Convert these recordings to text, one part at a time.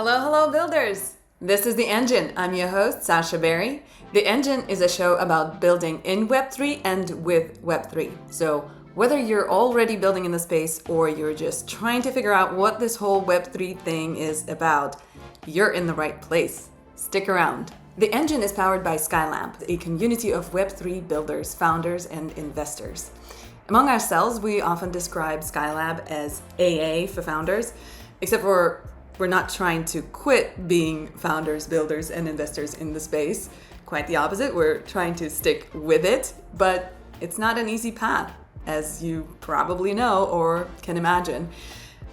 Hello, builders! This is The Engine. I'm your host, Sasha Berry. The Engine is a show about building in Web3 and with Web3. So whether you're already building in the space or you're just trying to figure out what this whole Web3 thing is about, you're in the right place. Stick around. The Engine is powered by Skylab, a community of Web3 builders, founders, and investors. Among ourselves, we often describe Skylab as AA for founders, except for we're not trying to quit being founders, builders, and investors in the space. Quite the opposite, we're trying to stick with it, but it's not an easy path, as you probably know or can imagine.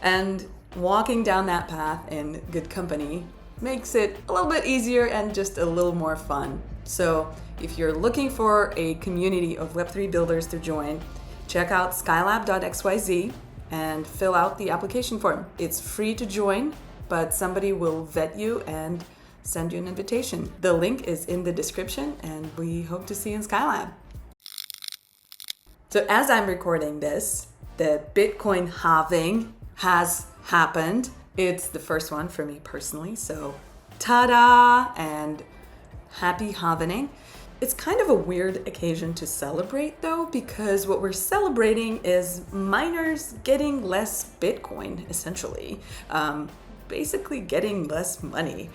And walking down that path in good company makes it a little bit easier and just a little more fun. So if you're looking for a community of Web3 builders to join, check out skylab.xyz and fill out the application form. It's free to join, but somebody will vet you and send you an invitation. The link is in the description, and we hope to see you in Skylab. So as I'm recording this, the Bitcoin halving has happened. It's the first one for me personally, so ta-da and happy halvening. It's kind of a weird occasion to celebrate though, because what we're celebrating is miners getting less Bitcoin, essentially. Basically getting less money.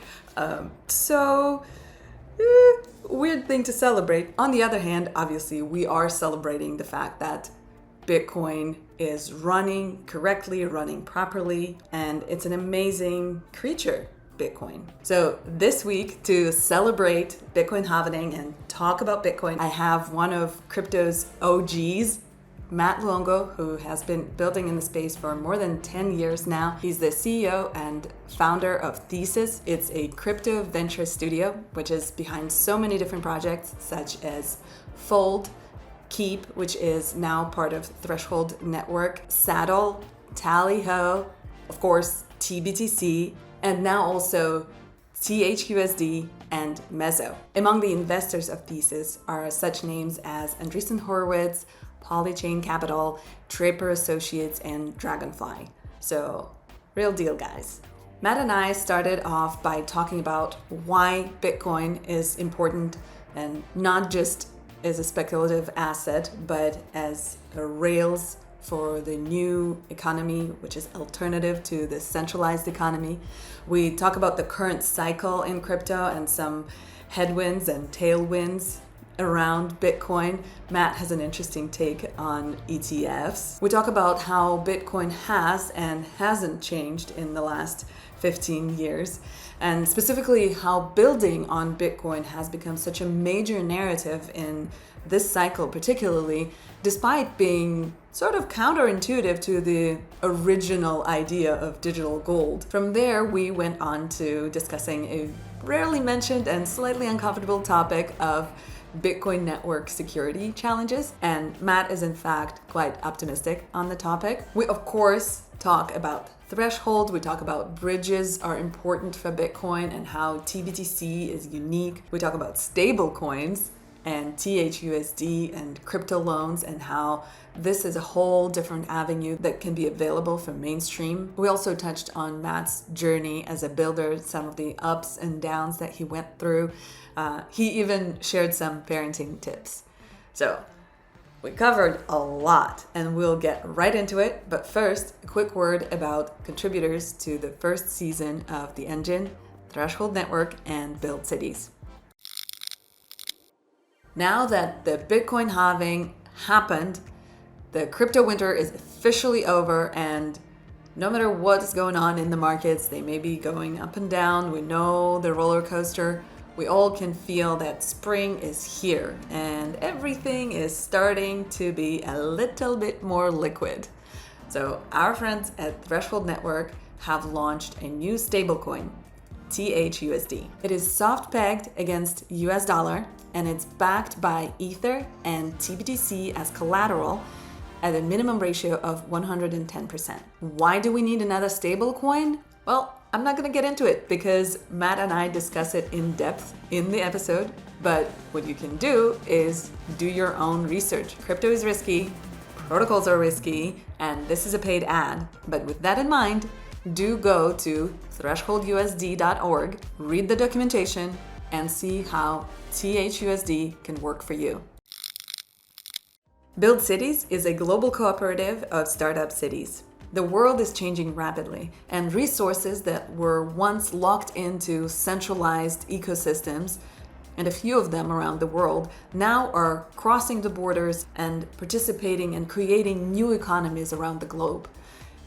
Weird thing to celebrate. On the other hand, obviously, we are celebrating the fact that Bitcoin is running correctly, running properly, and it's an amazing creature, Bitcoin. So this week, to celebrate Bitcoin halving and talk about Bitcoin, I have one of crypto's OGs, Matt Luongo, who has been building in the space for more than 10 years now. He's the CEO and founder of Thesis. It's a crypto venture studio, which is behind so many different projects, such as Fold, Keep, which is now part of Threshold Network, Saddle, Tallyho, of course, tBTC, and now also thUSC and Mezo. Among the investors of Thesis are such names as Andreessen Horowitz, Polychain Capital, Draper Associates, and Dragonfly. So, real deal, guys. Matt and I started off by talking about why Bitcoin is important, and not just as a speculative asset, but as a rails for the new economy, which is alternative to the centralized economy. We talk about the current cycle in crypto and some headwinds and tailwinds around Bitcoin. Matt has an interesting take on ETFs. We talk about how Bitcoin has and hasn't changed in the last 15 years, and specifically how building on Bitcoin has become such a major narrative in this cycle, particularly despite being sort of counterintuitive to the original idea of digital gold. From there, we went on to discussing a rarely mentioned and slightly uncomfortable topic of Bitcoin network security challenges, and Matt is in fact quite optimistic on the topic. We of course talk about threshold, we talk about bridges are important for Bitcoin and how tBTC is unique. We talk about stable coins and thUSD and crypto loans and how this is a whole different avenue that can be available for mainstream. We also touched on Matt's journey as a builder, some of the ups and downs that he went through. He even shared some parenting tips. So we covered a lot and we'll get right into it. But first, a quick word about contributors to the first season of The Engine, Threshold Network, and Build Cities. Now that the Bitcoin halving happened, the crypto winter is officially over, and no matter what's going on in the markets, they may be going up and down. We know the roller coaster. We all can feel that spring is here and everything is starting to be a little bit more liquid. So our friends at Threshold Network have launched a new stablecoin, thUSD. It is soft pegged against US dollar, and it's backed by Ether and tBTC as collateral at a minimum ratio of 110%. Why do we need another stablecoin? Well, I'm not going to get into it because Matt and I discuss it in depth in the episode, but what you can do is do your own research. Crypto is risky, protocols are risky, and this is a paid ad. But with that in mind, do go to thresholdusd.org, read the documentation, and see how thUSD can work for you. Build Cities is a global cooperative of startup cities. The world is changing rapidly, and resources that were once locked into centralized ecosystems, and a few of them around the world, now are crossing the borders and participating and creating new economies around the globe.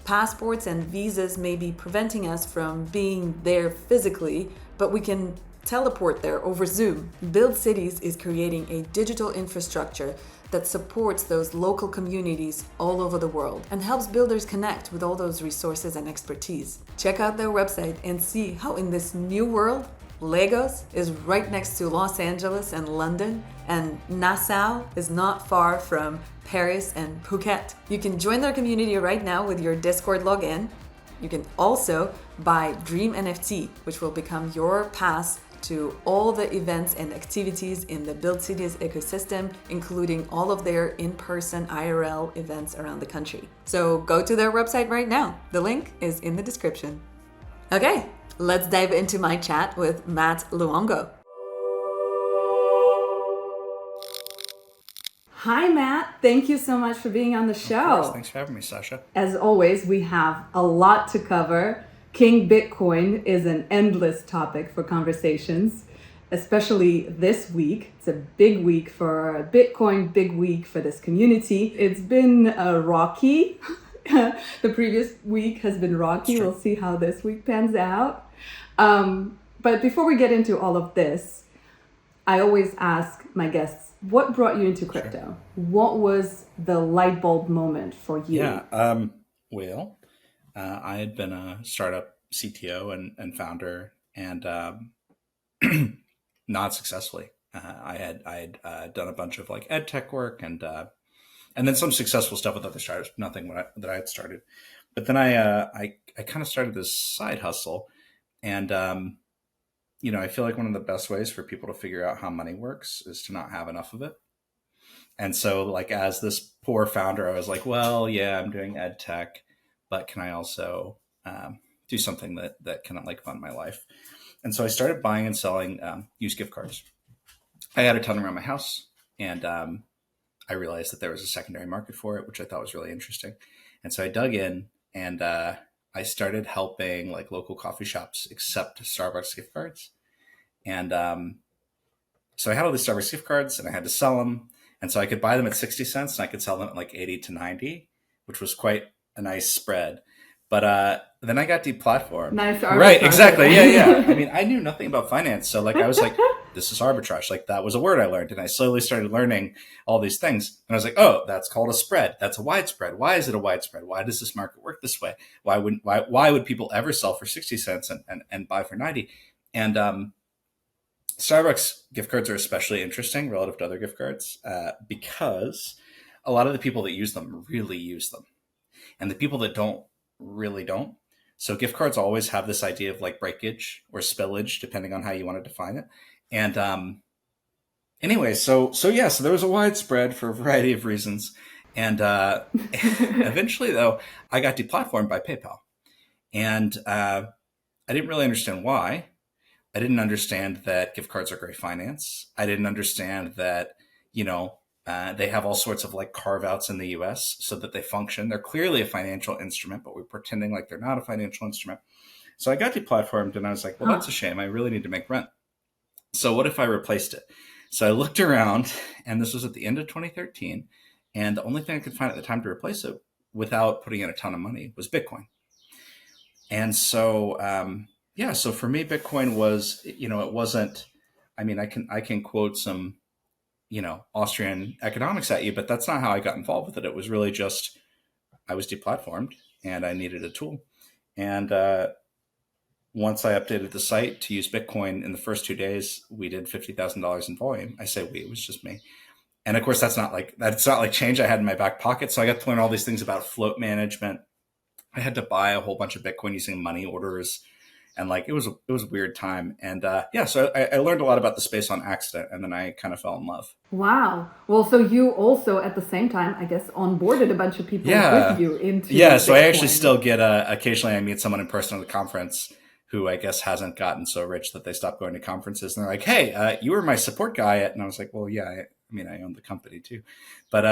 Passports and visas may be preventing us from being there physically, but we can teleport there over Zoom. Build Cities is creating a digital infrastructure that supports those local communities all over the world and helps builders connect with all those resources and expertise. Check out their website and see how in this new world, Lagos is right next to Los Angeles and London, and Nassau is not far from Paris and Phuket. You can join their community right now with your Discord login. You can also buy Dream NFT, which will become your pass to all the events and activities in the Build Cities ecosystem, including all of their in-person IRL events around the country. So go to their website right now. The link is in the description. Okay, let's dive into my chat with Matt Luongo. Hi, Matt. Thank you so much for being on the show. Of course. Thanks for having me, Sasha. As always, we have a lot to cover. King Bitcoin is an endless topic for conversations, especially this week. It's a big week for Bitcoin, big week for this community. It's been rocky. The previous week has been rocky. We'll see how this week pans out. But before we get into all of this, I always ask my guests, what brought you into crypto? Sure. What was the light bulb moment for you? Yeah, I had been a startup CTO and founder, and not successfully. I had done a bunch of like ed tech work and then some successful stuff with other startups, nothing that I had started. But then I kind of started this side hustle, and I feel like one of the best ways for people to figure out how money works is to not have enough of it. And so, like, as this poor founder, I was like, well, yeah, I'm doing ed tech, but can I also do something that can like fund my life? And so I started buying and selling used gift cards. I had a ton around my house, and I realized that there was a secondary market for it, which I thought was really interesting. And so I dug in, and I started helping like local coffee shops accept Starbucks gift cards. And so I had all these Starbucks gift cards, and I had to sell them. And so I could buy them at 60 cents, and I could sell them at like 80 to 90, which was quite a nice spread. But then I got deplatformed. Nice arbitrage. Right, exactly. Yeah. I mean, I knew nothing about finance. So like I was like, this is arbitrage. Like that was a word I learned. And I slowly started learning all these things. And I was like, oh, that's called a spread. That's a wide spread. Why is it a wide spread? Why does this market work this way? Why would people ever sell for 60 cents and buy for 90? And Starbucks gift cards are especially interesting relative to other gift cards because a lot of the people that use them really use them. And the people that don't really don't. So gift cards always have this idea of like breakage or spillage, depending on how you want to define it. And anyway, so there was a widespread for a variety of reasons. And eventually, though, I got deplatformed by PayPal. And I didn't really understand why. I didn't understand that gift cards are great finance. I didn't understand that, they have all sorts of like carve outs in the US so that they function. They're clearly a financial instrument, but we're pretending like they're not a financial instrument. So I got deplatformed, and I was like, well, that's a shame. I really need to make rent. So what if I replaced it? So I looked around, and this was at the end of 2013. And the only thing I could find at the time to replace it without putting in a ton of money was Bitcoin. And so, so for me, Bitcoin was, it wasn't, I mean, I can quote some, Austrian economics at you, but that's not how I got involved with it. It was really just, I was deplatformed and I needed a tool. And once I updated the site to use Bitcoin in the first 2 days, we did $50,000 in volume. I say we, it was just me. And of course, that's not like change I had in my back pocket. So I got to learn all these things about float management. I had to buy a whole bunch of Bitcoin using money orders. And like, it was a weird time. And yeah, so I learned a lot about the space on accident, and then I kind of fell in love. Wow. Well, so you also at the same time, I guess, onboarded a bunch of people with Yeah. you into Yeah. So I Bitcoin. actually still get, occasionally I meet someone in person at the conference who I guess hasn't gotten so rich that they stopped going to conferences. And they're like, hey, you were my support guy. And I was like, well, yeah, I mean, I own the company too. But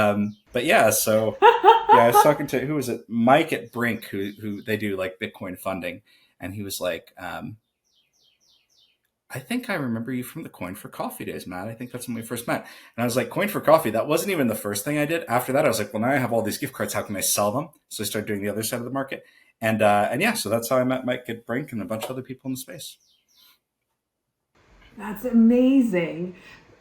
yeah, so yeah, I was talking to, who was it? Mike at Brink, who they do like Bitcoin funding. And he was like, I think I remember you from the Coin for Coffee days, Matt. I think that's when we first met. And I was like, Coin for Coffee, that wasn't even the first thing I did. After that, I was like, well, now I have all these gift cards. How can I sell them? So I started doing the other side of the market. And yeah, so that's how I met Mike at Brink and a bunch of other people in the space. That's amazing.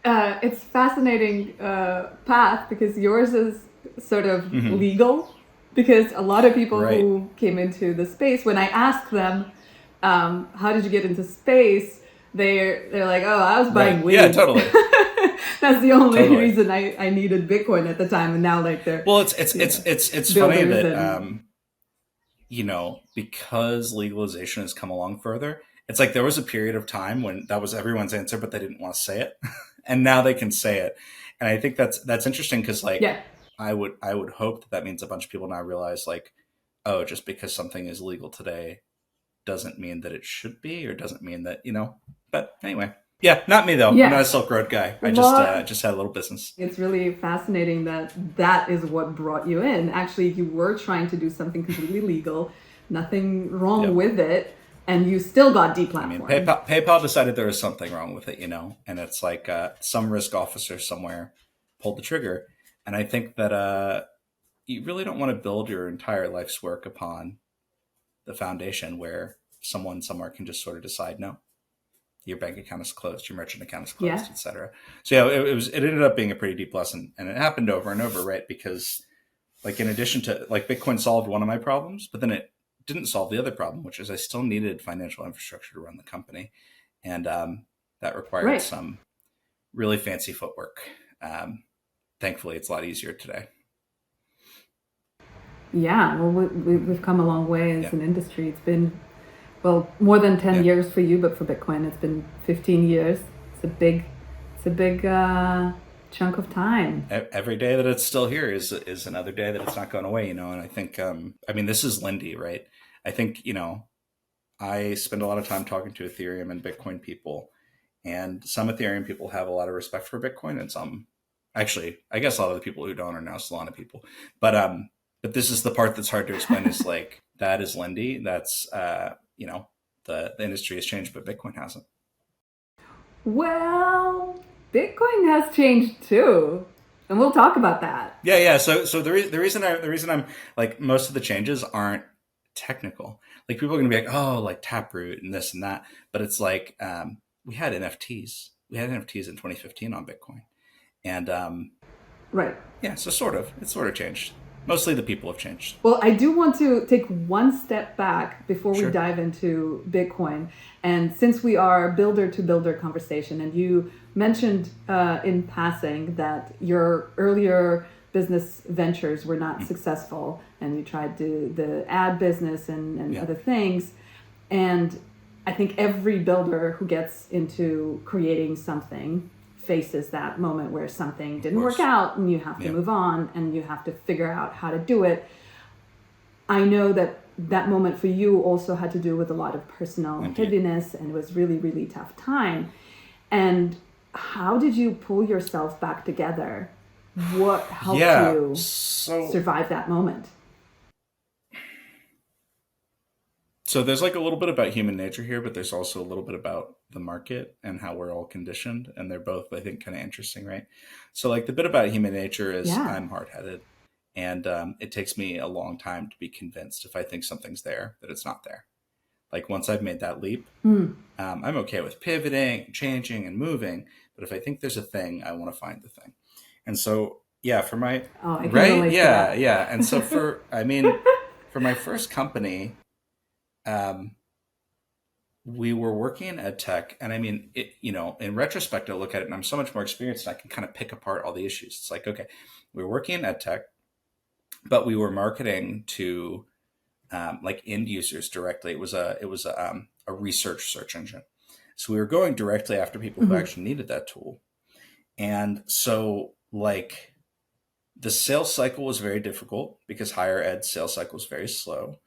It's fascinating path because yours is sort of legal. Because a lot of people who came into the space, when I ask them, how did you get into space? They're like, oh, I was buying weed. Yeah, totally. That's the only reason I needed Bitcoin at the time, and now like they're it's funny that you know, because legalization has come along further, it's like there was a period of time when that was everyone's answer, but they didn't want to say it, and now they can say it, and I think that's interesting because like I would hope that means a bunch of people now realize like, oh, just because something is legal today doesn't mean that it should be, or doesn't mean that, you know. But anyway, yeah, not me though. I'm not a Silk Road guy. I just had a little business. It's really fascinating that is what brought you in. Actually, you were trying to do something completely legal, nothing wrong with it, and you still got deplatformed. I mean, PayPal decided there was something wrong with it, you know, and it's like some risk officer somewhere pulled the trigger. And I think that you really don't want to build your entire life's work upon the foundation where someone somewhere can just sort of decide, no, your bank account is closed, your merchant account is closed, etc. So yeah, it ended up being a pretty deep lesson, and it happened over and over, right? Because like in addition to like Bitcoin solved one of my problems, but then it didn't solve the other problem, which is I still needed financial infrastructure to run the company, and that required some really fancy footwork. Thankfully, it's a lot easier today. Yeah, well, we've come a long way as an industry. It's been, well, more than 10 years for you, but for Bitcoin, it's been 15 years. It's a big chunk of time. Every day that it's still here is another day that it's not going away, you know. And I think, I mean, this is Lindy, right? I think, you know, I spend a lot of time talking to Ethereum and Bitcoin people, and some Ethereum people have a lot of respect for Bitcoin, and some, actually, I guess a lot of the people who don't are now Solana people, but this is the part that's hard to explain. Is like, that is Lindy. That's, you know, the industry has changed, but Bitcoin hasn't. Well, Bitcoin has changed too, and we'll talk about that. Yeah. So the reason I'm like, most of the changes aren't technical. Like people are going to be like, oh, like Taproot and this and that, but it's like we had NFTs. We had NFTs in 2015 on Bitcoin, and yeah. So it sort of changed. Mostly the people have changed. Well, I do want to take one step back before we dive into Bitcoin. And since we are builder-to-builder conversation, and you mentioned in passing that your earlier business ventures were not successful, and you tried the ad business and other things. And I think every builder who gets into creating something faces that moment where something didn't work out and you have to move on and you have to figure out how to do it. I know that moment for you also had to do with a lot of personal heaviness, and it was really, really tough time. And how did you pull yourself back together? What helped you survive that moment? So there's like a little bit about human nature here, but there's also a little bit about the market and how we're all conditioned. And they're both, I think, kind of interesting, right? So like the bit about human nature is I'm hard-headed, and it takes me a long time to be convinced if I think something's there, that it's not there. Like once I've made that leap, I'm okay with pivoting, changing, and moving. But if I think there's a thing, I want to find the thing. And so, yeah, for my, yeah. And so for my first company, we were working in ed tech, and I mean, in retrospect, I look at it and I'm so much more experienced and I can kind of pick apart all the issues. It's like, okay, we were working in ed tech, but we were marketing to like end users directly. It was a a research search engine. So we were going directly after people who actually needed that tool. And so like the sales cycle was very difficult because higher ed sales cycle is very slow.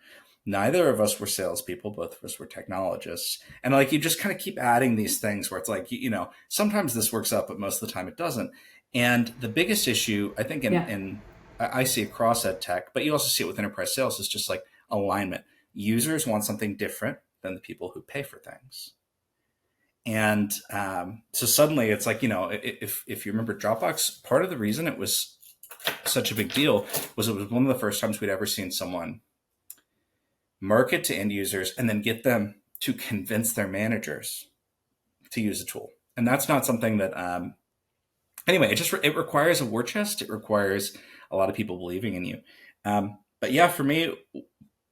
Neither of us were salespeople. Both of us were technologists. And like, you just kind of keep adding these things where it's like, you know, sometimes this works out, but most of the time it doesn't. And the biggest issue, I think, I see across ed tech, but you also see it with enterprise sales, is just like alignment. Users want something different than the people who pay for things. And so suddenly it's like, you know, if you remember Dropbox, part of the reason it was such a big deal was it was one of the first times we'd ever seen someone market to end users and then get them to convince their managers to use the tool. And that's not something that, anyway, it requires a war chest. It requires a lot of people believing in you. But yeah, for me,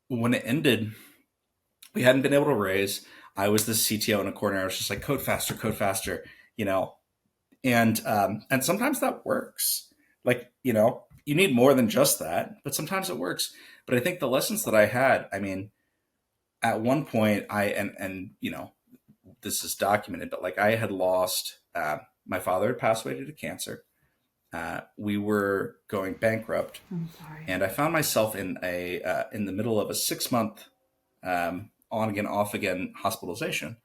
when it ended, we hadn't been able to raise. I was the CTO in a corner. I was just like, code faster, you know, and sometimes that works. Like, you know, you need more than just that, but sometimes it works. But I think the lessons that I had, I mean, at one point and you know, this is documented, but like I had lost, my father had passed away due to cancer. We were going bankrupt. I'm sorry. And I found myself in the middle of a 6-month, on again, off again hospitalization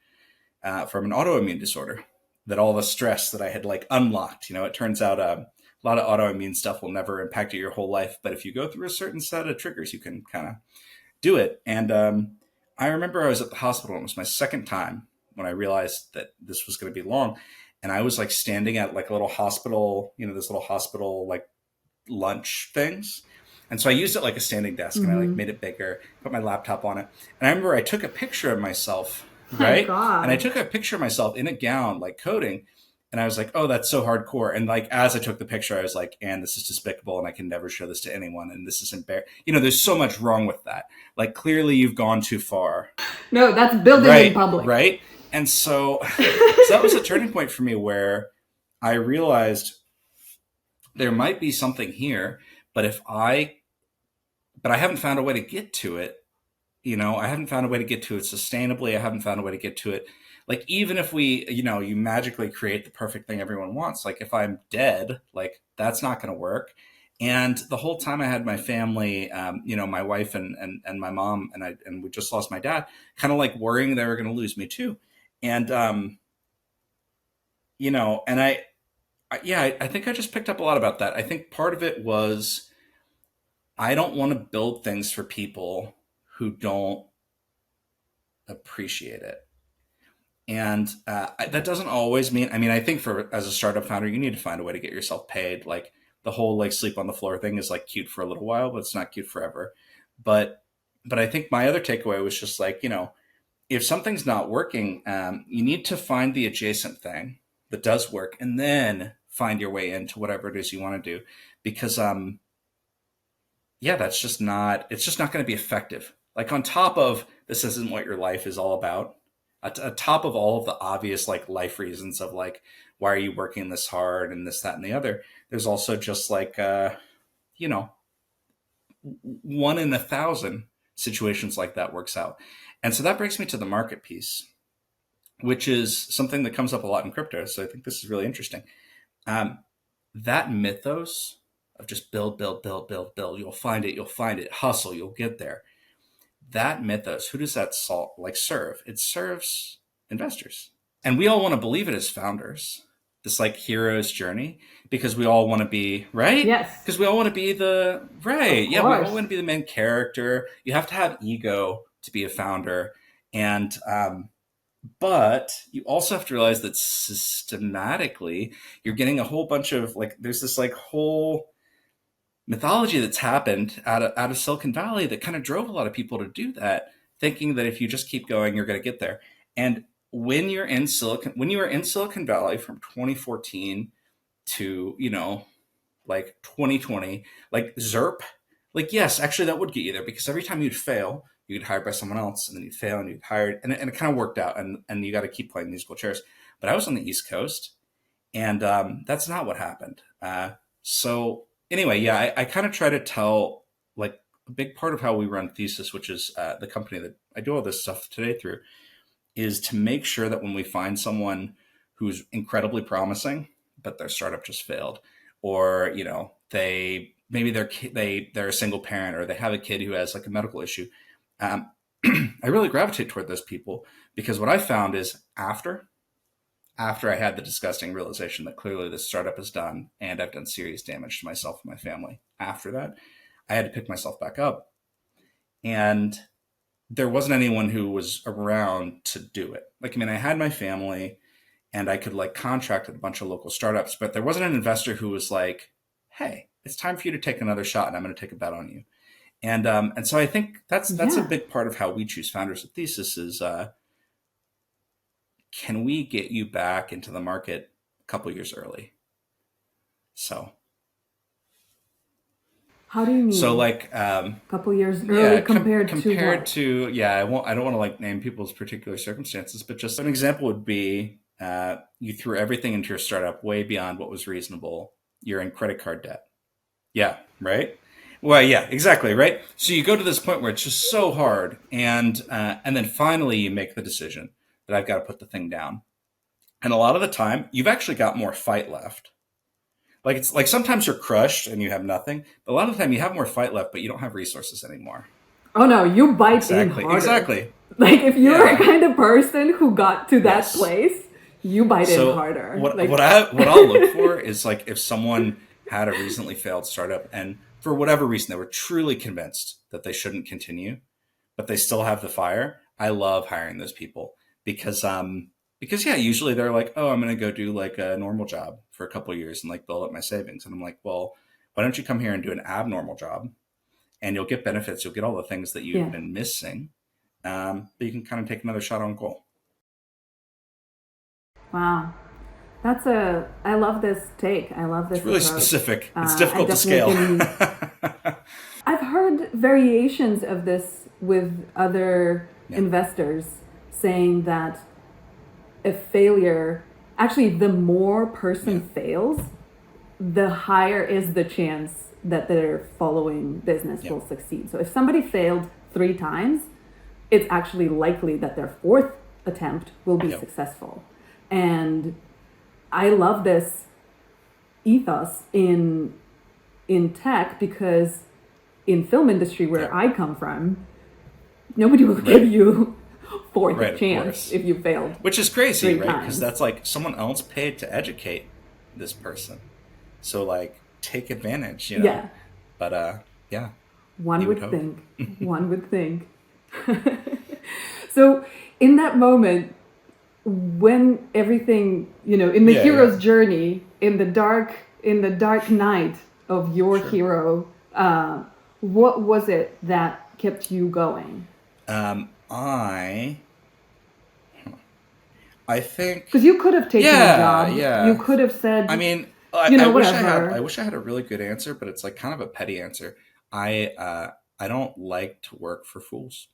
from an autoimmune disorder. That all the stress that I had like unlocked, you know, it turns out a lot of autoimmune stuff will never impact you your whole life, but if you go through a certain set of triggers, you can kind of do it. And I remember I was at the hospital. It was my second time when I realized that this was going to be long, and I was like standing at like a little hospital, you know, this little hospital like lunch things. And so I used it like a standing desk, and I like made it bigger, put my laptop on it. And I remember I took a picture of myself, right? And I took a picture of myself in a gown, like coding. And I was like, oh, that's so hardcore. And like, as I took the picture, I was like, and this is despicable, and I can never show this to anyone. And this is embarrassing. You know, there's so much wrong with that. Like, clearly you've gone too far. No, that's building in public. Right. And so that was a turning point for me where I realized there might be something here, but I haven't found a way to get to it. You know, I haven't found a way to get to it sustainably. I haven't found a way to get to it. Like, even if we, you know, you magically create the perfect thing everyone wants, like if I'm dead, like that's not going to work. And the whole time I had my family, you know, my wife and my mom, and we just lost my dad, kind of like worrying they were going to lose me too. And, you know, and I think I just picked up a lot about that. I think part of it was I don't want to build things for people who don't appreciate it. And that doesn't always mean, I mean, I think as a startup founder, you need to find a way to get yourself paid. Like the whole like sleep on the floor thing is like cute for a little while, but it's not cute forever. But I think my other takeaway was just like, you know, if something's not working, you need to find the adjacent thing that does work and then find your way into whatever it is you want to do. Because, it's just not going to be effective. Like on top of this isn't what your life is all about. Atop of all of the obvious like life reasons of like, why are you working this hard and this, that, and the other, there's also just like, you know, 1 in 1,000 situations like that works out. And so that brings me to the market piece, which is something that comes up a lot in crypto. So I think this is really interesting. That mythos of just build, you'll find it, hustle, you'll get there. That mythos, who does that serve? It serves investors. And we all want to believe it as founders, this like hero's journey, because we all want to be, right? Yes. Because we all want to be we all want to be the main character. You have to have ego to be a founder. And, but you also have to realize that systematically you're getting a whole bunch of like, there's this like whole mythology that's happened out of Silicon Valley that kind of drove a lot of people to do that, thinking that if you just keep going, you're going to get there. And when you were in Silicon Valley from 2014 to, you know, like 2020, like ZERP, like, yes, actually that would get you there, because every time you'd fail, you'd get hired by someone else, and then you'd fail and you'd hired, and it kind of worked out, and you got to keep playing musical chairs. But I was on the East Coast, and that's not what happened. So anyway, yeah, I kind of try to tell like a big part of how we run Thesis, which is the company that I do all this stuff today through, is to make sure that when we find someone who's incredibly promising, but their startup just failed, or, you know, they're a single parent, or they have a kid who has like a medical issue. I really gravitate toward those people, because what I found is after I had the disgusting realization that clearly this startup is done and I've done serious damage to myself and my family, after that, I had to pick myself back up. And there wasn't anyone who was around to do it. Like, I mean, I had my family and I could like contract with a bunch of local startups, but there wasn't an investor who was like, hey, it's time for you to take another shot and I'm going to take a bet on you. And so I think that's a big part of how we choose founders at Thesis is, can we get you back into the market a couple years early? So how do you mean? So like a couple years early compared to I don't want to like name people's particular circumstances, but just an example would be you threw everything into your startup way beyond what was reasonable. You're in credit card debt. Yeah, right? Well, yeah, exactly, right? So you go to this point where it's just so hard, and then finally you make the decision that I've got to put the thing down. And a lot of the time, you've actually got more fight left. Like, it's like sometimes you're crushed and you have nothing, but a lot of the time you have more fight left, but you don't have resources anymore. Oh no, you bite in harder. Exactly. Like, if you're a kind of person who got to that place, you bite in harder. What I'll look for is like if someone had a recently failed startup and for whatever reason they were truly convinced that they shouldn't continue, but they still have the fire. I love hiring those people because usually they're like, oh, I'm going to go do like a normal job for a couple of years and like build up my savings. And I'm like, well, why don't you come here and do an abnormal job and you'll get benefits. You'll get all the things that you've been missing. But you can kind of take another shot on goal. Wow. I love this take. I love this. It's really specific. It's difficult to scale. I've heard variations of this with other investors saying that a failure, actually the more person fails, the higher is the chance that their following business will succeed. So if somebody failed 3 times, it's actually likely that their 4th attempt will be successful. And I love this ethos in tech, because in film industry where I come from, nobody will give you 4th chance if you failed. Which is crazy, right? Because that's like someone else paid to educate this person. So like take advantage, you know. Yeah. But One would think. One would think. So in that moment, when everything, in the hero's journey, in the dark night of your hero, what was it that kept you going? I think because you could have taken a job. Yeah. You could have said. I mean, I wish I had a really good answer, but it's like kind of a petty answer. I don't like to work for fools,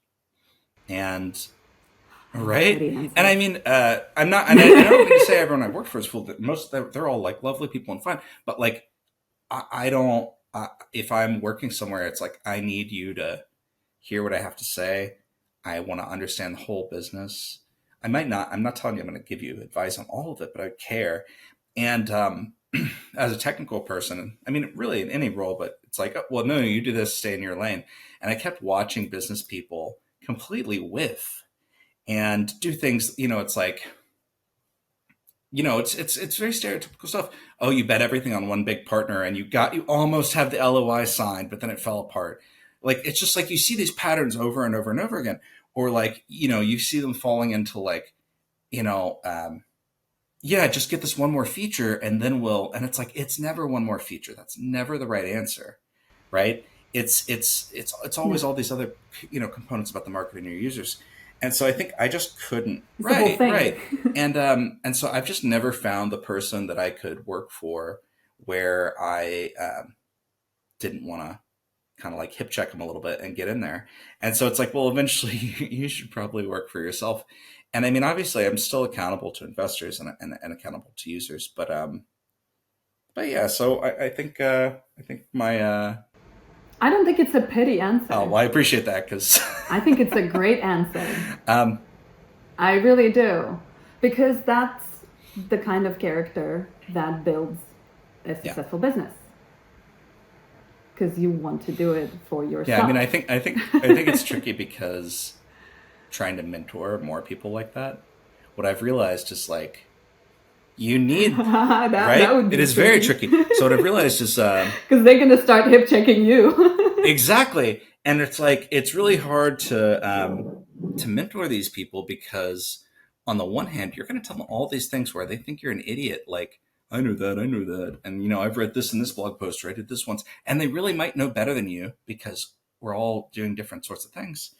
and. Right. And I mean, I'm not, and I don't mean to say everyone I work for is fool. They're all like lovely people and fine. But like, I don't, if I'm working somewhere, it's like, I need you to hear what I have to say. I want to understand the whole business. I'm not telling you I'm going to give you advice on all of it, but I care. And, as a technical person, I mean, really in any role, but it's like, oh, well, no, you do this, stay in your lane. And I kept watching business people completely whiff. And do things, it's like, it's very stereotypical stuff. Oh, you bet everything on one big partner and you almost have the LOI signed, but then it fell apart. Like, it's just like you see these patterns over and over and over again. Or like, you see them falling into like, just get this one more feature and then and it's like, it's never one more feature. That's never the right answer, right? It's always all these other, components about the market and your users. And so I think I just couldn't. Right. And so I've just never found the person that I could work for where I didn't want to kind of like hip check them a little bit and get in there. And so it's like, well, eventually you should probably work for yourself. And I mean, obviously I'm still accountable to investors and accountable to users, but yeah, so I think my, I don't think it's a petty answer. Oh, well, I appreciate that because I think it's a great answer. I really do. Because that's the kind of character that builds a successful business. Because you want to do it for yourself. Yeah, I mean, I think it's tricky because trying to mentor more people like that, what I've realized is like you need that, right. That would be it is very tricky. So what I've realized is because they're gonna start hip checking you. Exactly, and it's like it's really hard to mentor these people because on the one hand you're going to tell them all these things where they think you're an idiot, like I know that, and I've read this in this blog post, or I did this once, and they really might know better than you because we're all doing different sorts of things.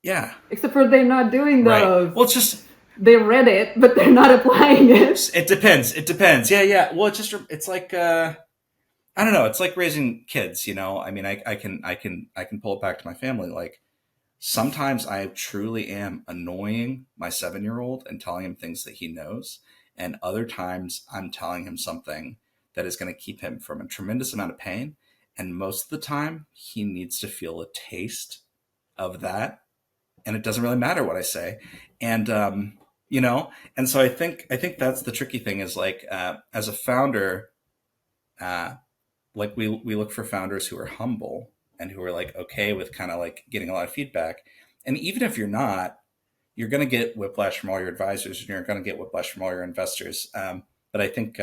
Yeah. Except for they're not doing those. Right. Well, it's just they read it, but they're not applying it. It depends. Yeah. Well, it's like I don't know. It's like raising kids. I mean, I can pull it back to my family. Like sometimes I truly am annoying my 7-year-old and telling him things that he knows, and other times I'm telling him something that is going to keep him from a tremendous amount of pain. And most of the time, he needs to feel a taste of that. And it doesn't really matter what I say. And, and so I think that's the tricky thing is like, as a founder, like we look for founders who are humble and who are like, okay with kind of like getting a lot of feedback. And even if you're not, you're going to get whiplash from all your advisors and you're going to get whiplash from all your investors. But I think,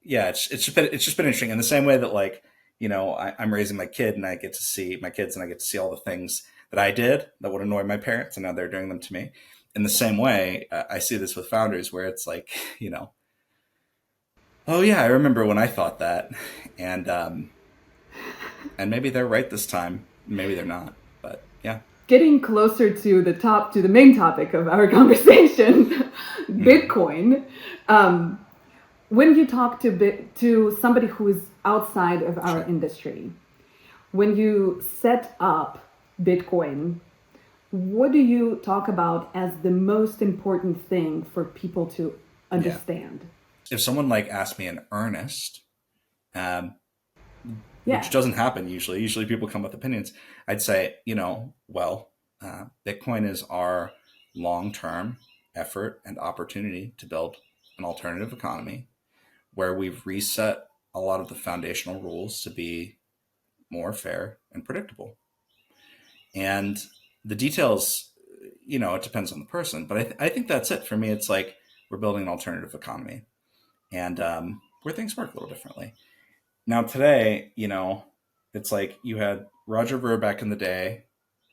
it's just been interesting in the same way that like, I'm raising my kid and I get to see my kids and I get to see all the things that I did that would annoy my parents, and now they're doing them to me. In the same way, I see this with founders where it's like, oh yeah, I remember when I thought that, and maybe they're right this time, maybe they're not, but yeah. Getting closer to the main topic of our conversation, Bitcoin. When you talk to somebody who is outside of our industry, when you set up Bitcoin, what do you talk about as the most important thing for people to understand? Yeah. If someone like asked me in earnest, which doesn't happen usually. Usually people come with opinions. I'd say, Bitcoin is our long-term effort and opportunity to build an alternative economy where we've reset a lot of the foundational rules to be more fair and predictable. And the details, it depends on the person, but I think that's it for me. It's like we're building an alternative economy and where things work a little differently. Now today, it's like you had Roger Ver back in the day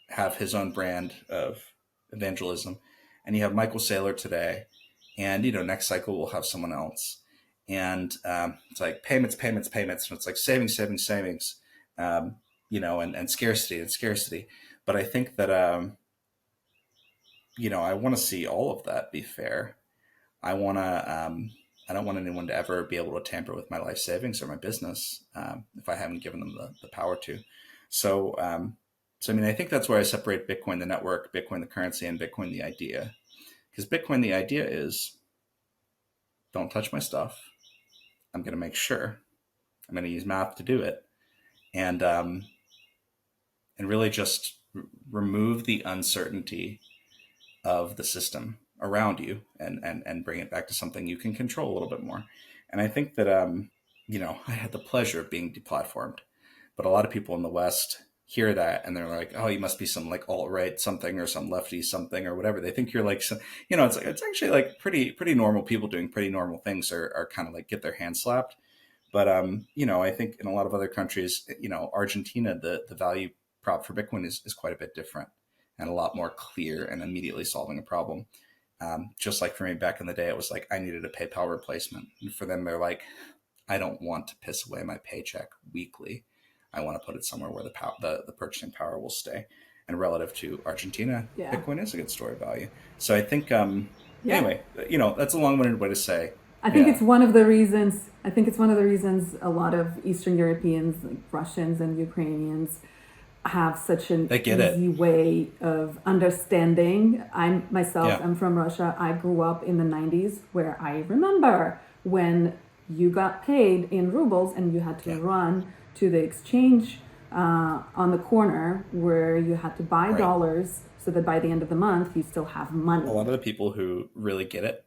have his own brand of evangelism, and you have Michael Saylor today, and next cycle we'll have someone else. And it's like payments, and it's like savings, and scarcity. But I think that, I want to see all of that be fair. I don't want anyone to ever be able to tamper with my life savings or my business if I haven't given them the power to. So, I mean, I think that's where I separate Bitcoin, the network, Bitcoin, the currency, and Bitcoin, the idea. Because Bitcoin, the idea is don't touch my stuff. I'm going to make sure. I'm going to use math to do it. And really just remove the uncertainty of the system around you and bring it back to something you can control a little bit more. And I think that, I had the pleasure of being deplatformed, but a lot of people in the West hear that and they're like, oh, you must be some like alt-right something or some lefty something or whatever. They think you're like, it's actually like pretty normal people doing pretty normal things are kind of like get their hands slapped. But, I think in a lot of other countries, Argentina, the value prop for Bitcoin is quite a bit different and a lot more clear and immediately solving a problem. Just like for me back in the day, it was like I needed a PayPal replacement. And for them, they're like, I don't want to piss away my paycheck weekly. I want to put it somewhere where the purchasing power will stay. And relative to Argentina, Bitcoin is a good store of value. So I think, anyway, that's a long-winded way to say. I think it's one of the reasons. A lot of Eastern Europeans, like Russians and Ukrainians, have such an easy way of understanding. I'm from Russia. I grew up in the 90s where I remember when you got paid in rubles and you had to run to the exchange on the corner where you had to buy dollars so that by the end of the month you still have money. A lot of the people who really get it,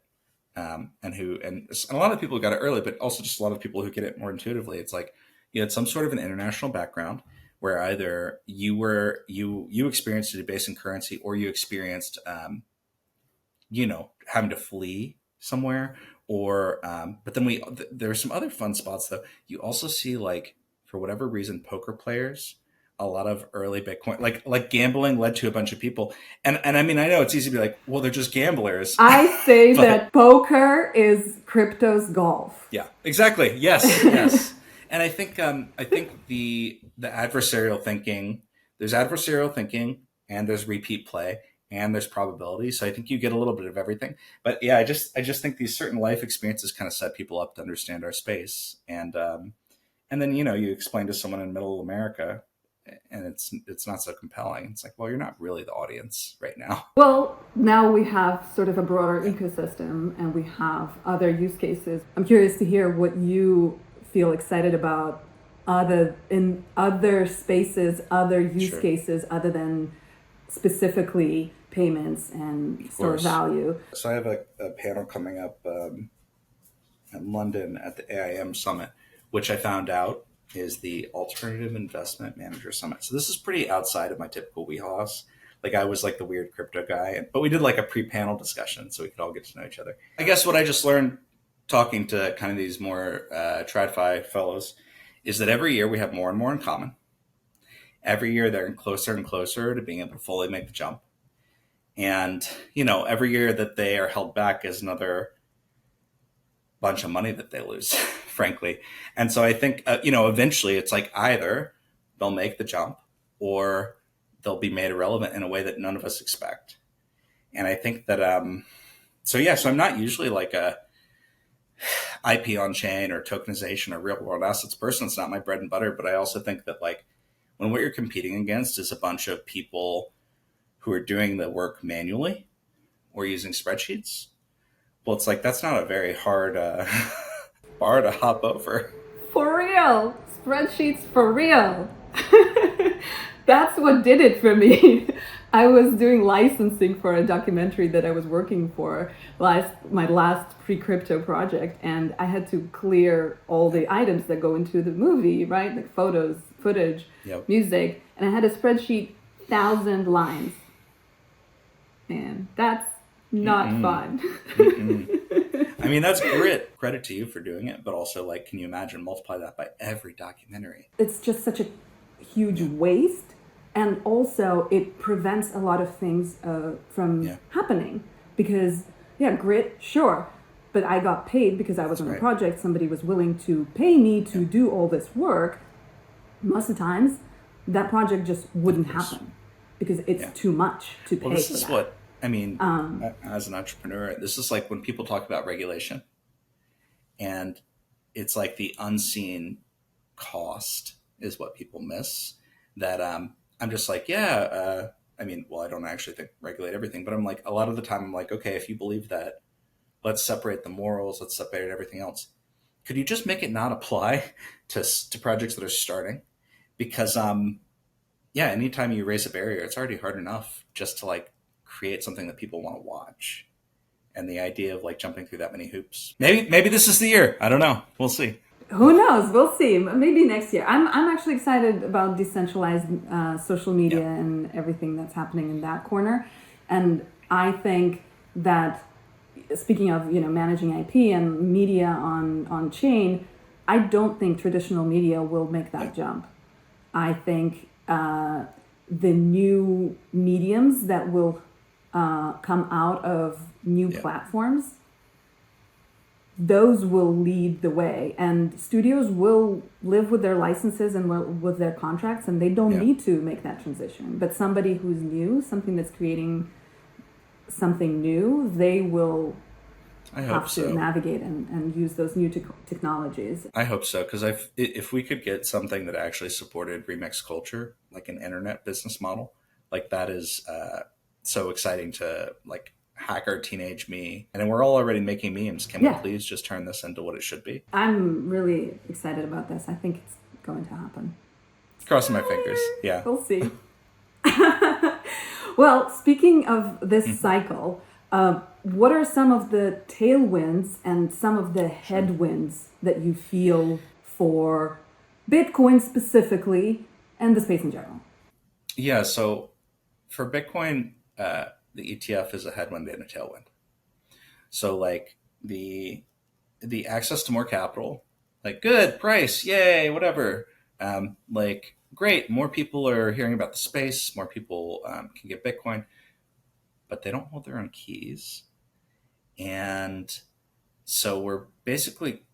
and a lot of people got it early, but also just a lot of people who get it more intuitively. It's like you had some sort of an international background where either you experienced a debasing currency, or you experienced having to flee somewhere, or but then there are some other fun spots though. You also see, like, for whatever reason, poker players, a lot of early Bitcoin, like gambling led to a bunch of people. And I mean, I know it's easy to be like, well, they're just gamblers. I say that poker is crypto's golf. Yeah, exactly. Yes. And I think the adversarial thinking, there's adversarial thinking, and there's repeat play, and there's probability. So I think you get a little bit of everything. But yeah, I just think these certain life experiences kind of set people up to understand our space. And then, you explain to someone in middle America, and it's not so compelling. It's like, well, you're not really the audience right now. Well, now we have sort of a broader ecosystem, and we have other use cases. I'm curious to hear what you feel excited about in other spaces, other use cases, other than specifically payments and store of value. So I have a panel coming up in London at the AIM Summit, which I found out is the Alternative Investment Manager Summit. So this is pretty outside of my typical wheelhouse. Like, I was like the weird crypto guy, but we did like a pre-panel discussion so we could all get to know each other. I guess what I just learned talking to kind of these more TradFi fellows is that every year we have more and more in common. Every year they're closer and closer to being able to fully make the jump. And, every year that they are held back is another bunch of money that they lose, frankly. And so I think, eventually it's like either they'll make the jump or they'll be made irrelevant in a way that none of us expect. And I think that, so I'm not usually like a IP on chain or tokenization or real world assets person. It's not my bread and butter, but I also think that, like, when what you're competing against is a bunch of people who are doing the work manually or using spreadsheets, well, it's like, that's not a very hard bar to hop over. For real. Spreadsheets for real. That's what did it for me. I was doing licensing for a documentary that I was working for, my last pre-crypto project, and I had to clear all the items that go into the movie, right? Like photos, footage, music, and I had a spreadsheet, 1,000 lines. Man, that's not fun. I mean, that's grit. Credit to you for doing it, but also, like, can you imagine multiply that by every documentary? It's just such a huge waste, and also it prevents a lot of things from happening, because grit, sure, but I got paid because I was on a project. Somebody was willing to pay me to do all this work. Most of the times that project just wouldn't happen because it's too much to pay. Well, this for is that. what I mean, as an entrepreneur, this is like when people talk about regulation, and it's like the unseen cost is what people miss. That I'm just like, I don't actually think regulate everything, but I'm like, a lot of the time I'm like, okay, if you believe that, let's separate the morals, let's separate everything else. Could you just make it not apply to projects that are starting? Because anytime you raise a barrier, it's already hard enough just to like create something that people want to watch. And the idea of like jumping through that many hoops. Maybe this is the year. I don't know. We'll see. Who knows? We'll see. Maybe next year. I'm actually excited about decentralized social media and everything that's happening in that corner. And I think that, speaking of managing IP and media on chain, I don't think traditional media will make that jump. I think the new mediums that will come out of new platforms, those will lead the way, and studios will live with their licenses and with their contracts, and they don't need to make that transition. But somebody who's new, something that's creating something new, they will have to navigate and use those new technologies. I hope so, because if we could get something that actually supported remix culture, like an internet business model, like that is so exciting to like hacker teenage me. And we're all already making memes. Can we please just turn this into what it should be? I'm really excited about this. I think it's going to happen. Crossing my fingers. Yeah. We'll see. Well, speaking of this cycle, what are some of the tailwinds and some of the headwinds that you feel for Bitcoin specifically and the space in general? Yeah. So for Bitcoin, the ETF is a headwind and a tailwind. So like the access to more capital, like good price, yay, whatever. Like great, more people are hearing about the space, more people can get Bitcoin, but they don't hold their own keys. And so we're basically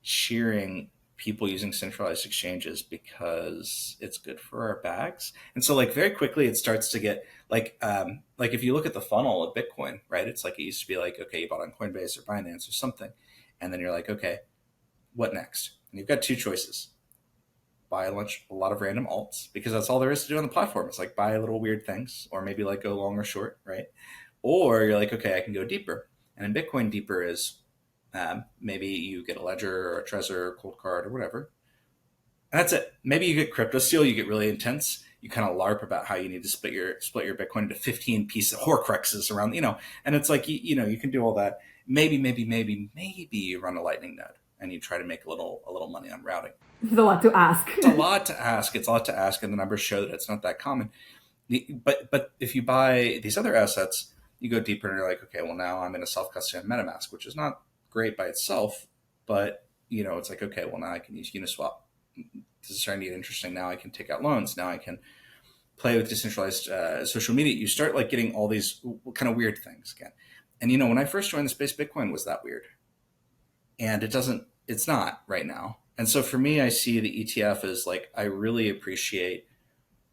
cheering people using centralized exchanges because it's good for our bags. And so like very quickly it starts to get like if you look at the funnel of Bitcoin, right? It's like it used to be like, okay, you bought on Coinbase or Binance or something. And then you're like, okay, what next? And you've got two choices. Buy a lot of random alts because that's all there is to do on the platform. It's like buy little weird things or maybe like go long or short, right? Or you're like, okay, I can go deeper. And in Bitcoin, deeper is maybe you get a ledger or a Trezor or cold card or whatever. And that's it. Maybe you get CryptoSteel, you get really intense. You kind of LARP about how you need to split your Bitcoin into 15 pieces of Horcruxes around, and it's like, you can do all that. Maybe you run a Lightning node and you try to make a little money on routing. It's a lot to ask. It's a lot to ask. And the numbers show that it's not that common. But if you buy these other assets, you go deeper and you're like, okay, well now I'm in a self-custody on MetaMask, which is not great by itself, but it's like, okay, well now I can use Uniswap. This is starting to get interesting. Now I can take out loans. Now I can play with decentralized social media. You start like getting all these kind of weird things again. And when I first joined the space, Bitcoin was that weird, and it's not right now. And so for me, I see the ETF as like, I really appreciate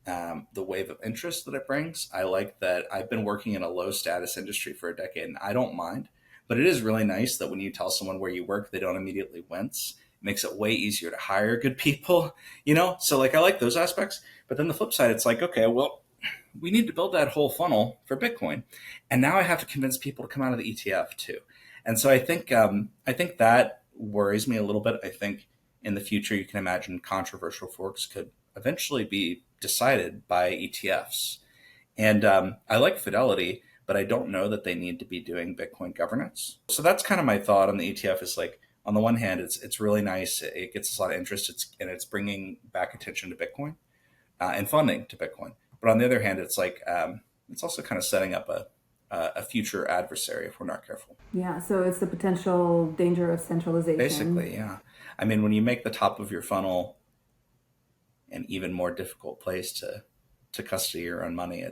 the wave of interest that it brings. I like that I've been working in a low status industry for a decade and I don't mind, but it is really nice that when you tell someone where you work, they don't immediately wince. It makes it way easier to hire good people, So like, I like those aspects, but then the flip side, it's like, okay, well, we need to build that whole funnel for Bitcoin. And now I have to convince people to come out of the ETF too. And so I think that worries me a little bit. I think in the future, you can imagine controversial forks could eventually be decided by ETFs. And I like Fidelity, but I don't know that they need to be doing Bitcoin governance. So that's kind of my thought on the ETF is like, on the one hand, it's really nice. It gets a lot of interest. It's bringing back attention to Bitcoin and funding to Bitcoin. But on the other hand, it's like, it's also kind of setting up a future adversary if we're not careful. Yeah, so it's the potential danger of centralization. Basically, yeah. I mean, when you make the top of your funnel an even more difficult place to custody your own money,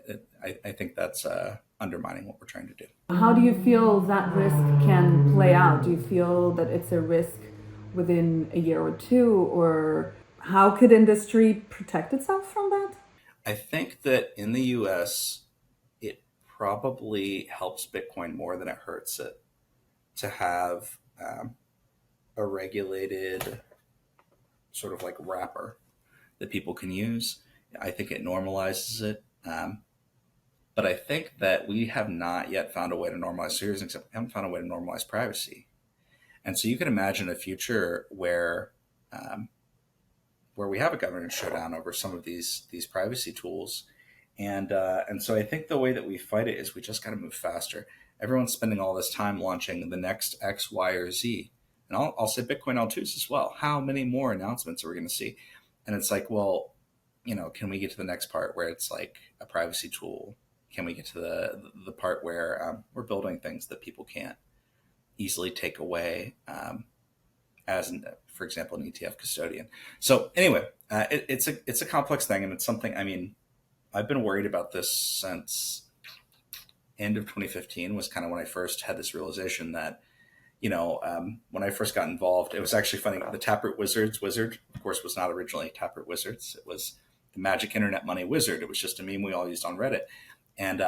I think that's undermining what we're trying to do. How do you feel that risk can play out? Do you feel that it's a risk within a year or two, or how could industry protect itself from that? I think that in the US, it probably helps Bitcoin more than it hurts it to have a regulated sort of like wrapper that people can use. I think it normalizes it. But I think that we have not yet found a way to normalize serious, except we haven't found a way to normalize privacy. And so you can imagine a future where we have a governance showdown over some of these privacy tools. And so I think the way that we fight it is we just got to move faster. Everyone's spending all this time launching the next X, Y, or Z. And I'll say Bitcoin L2s as well. How many more announcements are we going to see? And it's like, well, can we get to the next part where it's like a privacy tool? Can we get to the part where we're building things that people can't easily take away as, for example, an ETF custodian? So anyway, it's a complex thing, and it's something, I mean, I've been worried about this since end of 2015 was kind of when I first had this realization that, when I first got involved, it was actually funny. The Taproot wizard, of course, was not originally Taproot Wizards. It was the Magic Internet Money Wizard. It was just a meme we all used on Reddit. And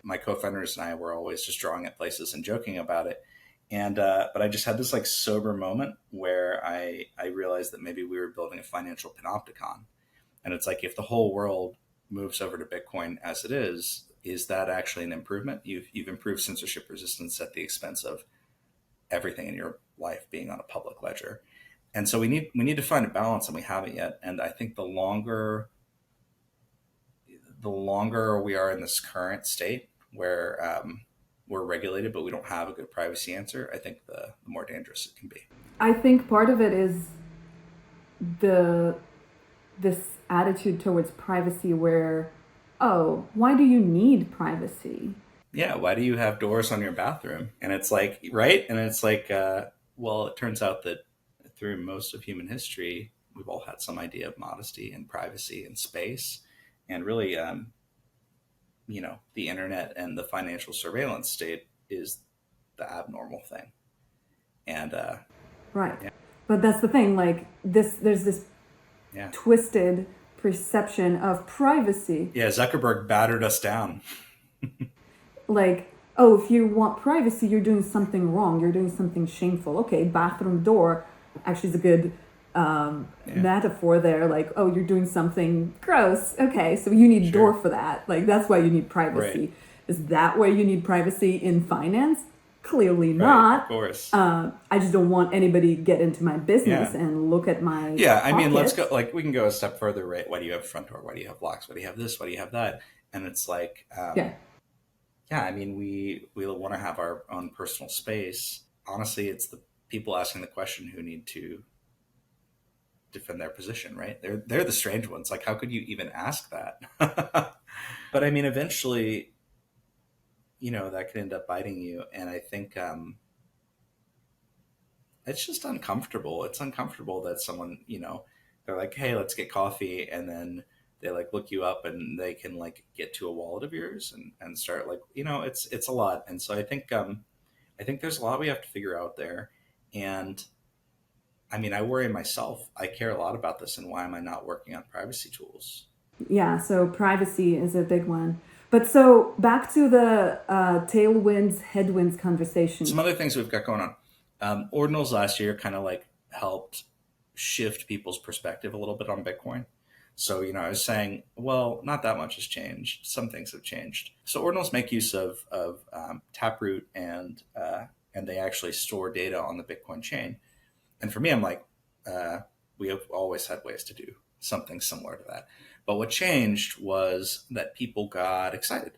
my co-founders and I were always just drawing at places and joking about it. And but I just had this like sober moment where I realized that maybe we were building a financial panopticon. And it's like, if the whole world moves over to Bitcoin as it is that actually an improvement? You've improved censorship resistance at the expense of everything in your life being on a public ledger. And so we need to find a balance, and we haven't yet. And I think the longer we are in this current state where we're regulated, but we don't have a good privacy answer, I think the more dangerous it can be. I think part of it is this attitude towards privacy where, oh, why do you need privacy? Yeah, why do you have doors on your bathroom? And it's like, right? And it's like, well, it turns out that through most of human history, we've all had some idea of modesty and privacy and space. And really, the internet and the financial surveillance state is the abnormal thing. And right. Yeah. But that's the thing, like there's this twisted perception of privacy. Yeah, Zuckerberg battered us down. Like, oh, if you want privacy, you're doing something wrong. You're doing something shameful. Okay, bathroom door actually is a good metaphor there. Like, oh, you're doing something gross. Okay, so you need a door for that. Like, that's why you need privacy. Right. Is that why you need privacy in finance? Clearly not. Of course. I just don't want anybody to get into my business and look at my I mean, let's go, like, we can go a step further, right? Why do you have a front door? Why do you have locks? Why do you have this? Why do you have that? And it's like, I mean, we want to have our own personal space. Honestly, it's the people asking the question who need to defend their position, right? They're the strange ones. Like, how could you even ask that? But I mean, eventually, that could end up biting you. And I think it's just uncomfortable. It's uncomfortable that someone, they're like, hey, let's get coffee. And then they like look you up and they can like get to a wallet of yours and start like, it's a lot. And so I think there's a lot we have to figure out there. And I mean, I worry myself. I care a lot about this, and why am I not working on privacy tools? Yeah, so privacy is a big one. But so back to the tailwinds, headwinds conversation. Some other things we've got going on. Ordinals last year kind of like helped shift people's perspective a little bit on Bitcoin. So, I was saying, well, not that much has changed. Some things have changed. So ordinals make use of Taproot and they actually store data on the Bitcoin chain. And for me, I'm like, we have always had ways to do something similar to that. But what changed was that people got excited,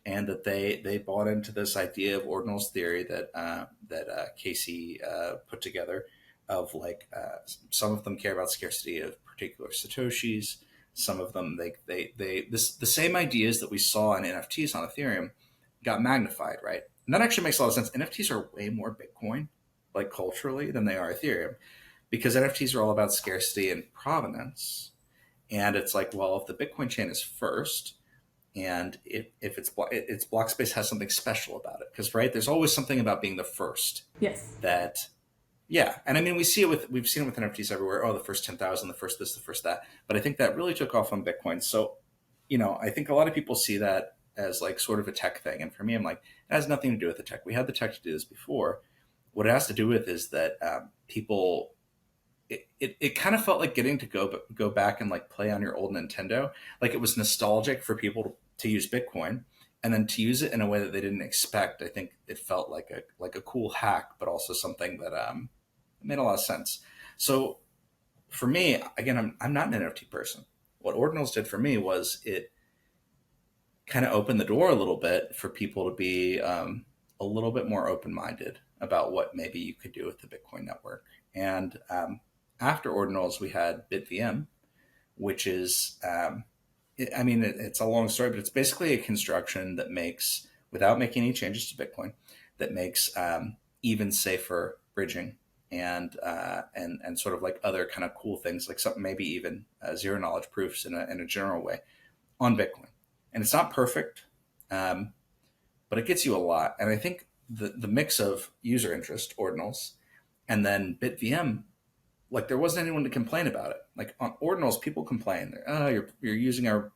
and that they bought into this idea of ordinals theory that Casey put together, of like some of them care about scarcity of particular Satoshis. Some of them the same ideas that we saw in NFTs on Ethereum got magnified, right? And that actually makes a lot of sense. NFTs are way more Bitcoin, like culturally, than they are Ethereum, because NFTs are all about scarcity and provenance. And it's like, well, if the Bitcoin chain is first, and if its block space has something special about it, because there's always something about being the first. Yes. And I mean, we've seen it with NFTs everywhere. Oh, the first 10,000, the first this, the first that. But I think that really took off on Bitcoin. So, I think a lot of people see that as like sort of a tech thing, and for me, I'm like, it has nothing to do with the tech. We had the tech to do this before. What it has to do with is that people. It kind of felt like getting to go back and like play on your old Nintendo. Like, it was nostalgic for people to use Bitcoin, and then to use it in a way that they didn't expect. I think it felt like a cool hack, but also something that made a lot of sense. So for me, again, I'm not an NFT person. What ordinals did for me was it kind of opened the door a little bit for people to be a little bit more open-minded about what maybe you could do with the Bitcoin network. And after ordinals, we had BitVM, which is, it's a long story, but it's basically a construction that makes, without making any changes to Bitcoin, that makes even safer bridging and sort of like other kind of cool things, like something maybe even zero knowledge proofs in a general way on Bitcoin. And it's not perfect, but it gets you a lot. And I think the mix of user interest, ordinals, and then BitVM, like, there wasn't anyone to complain about it. Like, on ordinals, people complain. Oh, you're using our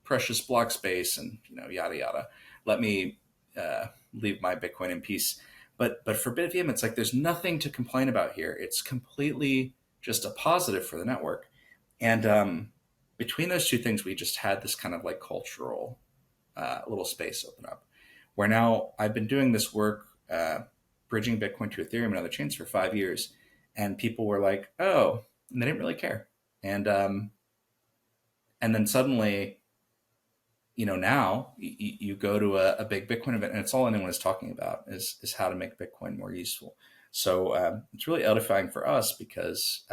precious block space, and yada yada. Let me leave my Bitcoin in peace. But for BitVM, it's like there's nothing to complain about here. It's completely just a positive for the network. And between those two things, we just had this kind of like cultural little space open up, where now I've been doing this work, bridging Bitcoin to Ethereum and other chains for 5 years. and people were like, oh, and they didn't really care. And then suddenly, now you go to a big Bitcoin event, and it's all anyone is talking about is how to make Bitcoin more useful. So it's really edifying for us because,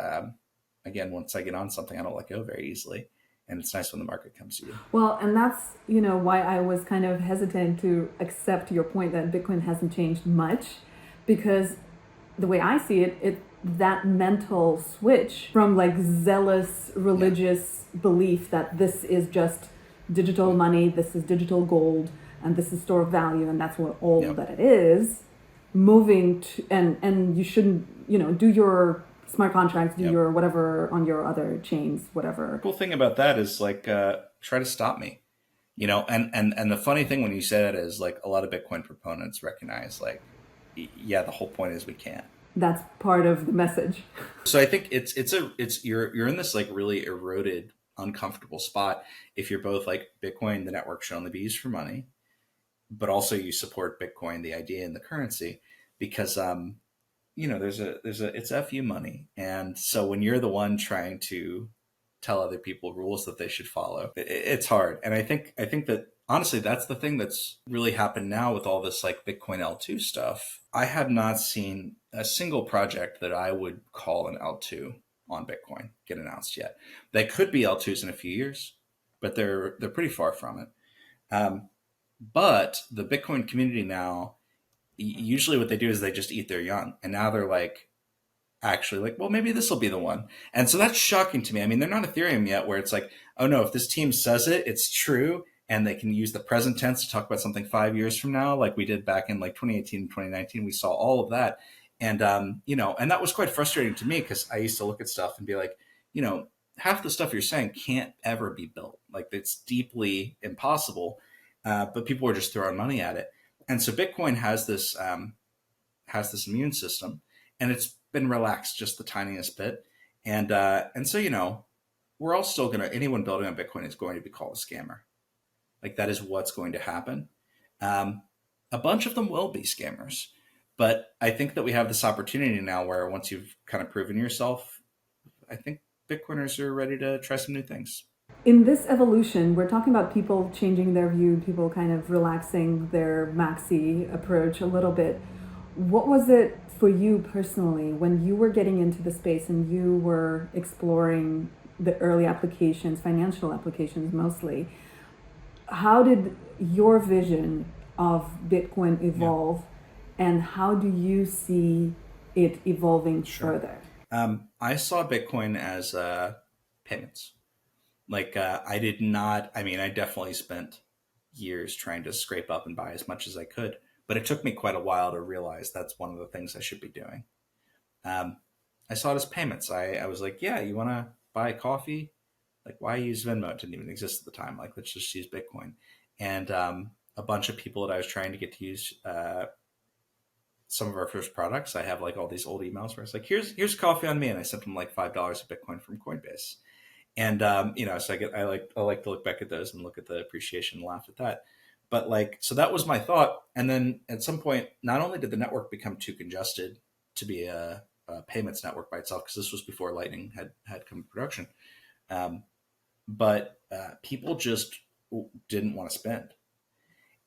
again, once I get on something, I don't let go very easily. And it's nice when the market comes to you. Well, and that's, why I was kind of hesitant to accept your point that Bitcoin hasn't changed much, because the way I see it, that mental switch from like zealous religious belief that this is just digital money, this is digital gold, and this is store of value, and that's what all that it is, moving to, and you shouldn't, do your smart contracts, do your whatever on your other chains, whatever. The cool thing about that is like, try to stop me, and the funny thing when you say that is like a lot of Bitcoin proponents recognize like, the whole point is we can't. That's part of the message. So I think it's you're in this like really eroded, uncomfortable spot if you're both like Bitcoin, the network should only be used for money, but also you support Bitcoin, the idea and the currency, because it's FU money. And so when you're the one trying to tell other people rules that they should follow, it's hard. And I think that honestly, that's the thing that's really happened now with all this like Bitcoin L2 stuff. I have not seen a single project that I would call an L2 on Bitcoin get announced yet. They could be L2s in a few years, but they're pretty far from it. But the Bitcoin community now, usually what they do is they just eat their young. And now they're like, actually like, well, maybe this will be the one. And so that's shocking to me. I mean, they're not Ethereum yet where it's like, oh no, if this team says it, it's true. And they can use the present tense to talk about something 5 years from now, like we did back in like 2018 and 2019. We saw all of that. And, and that was quite frustrating to me because I used to look at stuff and be like, half the stuff you're saying can't ever be built. Like it's deeply impossible, but people were just throwing money at it. And so Bitcoin has this immune system, and it's been relaxed just the tiniest bit. And so, we're all still anyone building on Bitcoin is going to be called a scammer. Like that is what's going to happen. A bunch of them will be scammers, but I think that we have this opportunity now where once you've kind of proven yourself, I think Bitcoiners are ready to try some new things. In this evolution, we're talking about people changing their view, people kind of relaxing their maxi approach a little bit. What was it for you personally when you were getting into the space and you were exploring the early applications, financial applications mostly? How did your vision of Bitcoin evolve, and how do you see it evolving further? I saw Bitcoin as payments. Like I definitely spent years trying to scrape up and buy as much as I could, but it took me quite a while to realize that's one of the things I should be doing. I saw it as payments. I was like, yeah, you want to buy coffee? Like, why use Venmo? It didn't even exist at the time. Like, let's just use Bitcoin. And a bunch of people that I was trying to get to use some of our first products, I have like all these old emails where it's like, here's coffee on me. And I sent them like $5 of Bitcoin from Coinbase. And, so I like to look back at those and look at the appreciation and laugh at that. But like, so that was my thought. And then at some point, not only did the network become too congested to be a payments network by itself, because this was before Lightning had come to production, but people just didn't want to spend.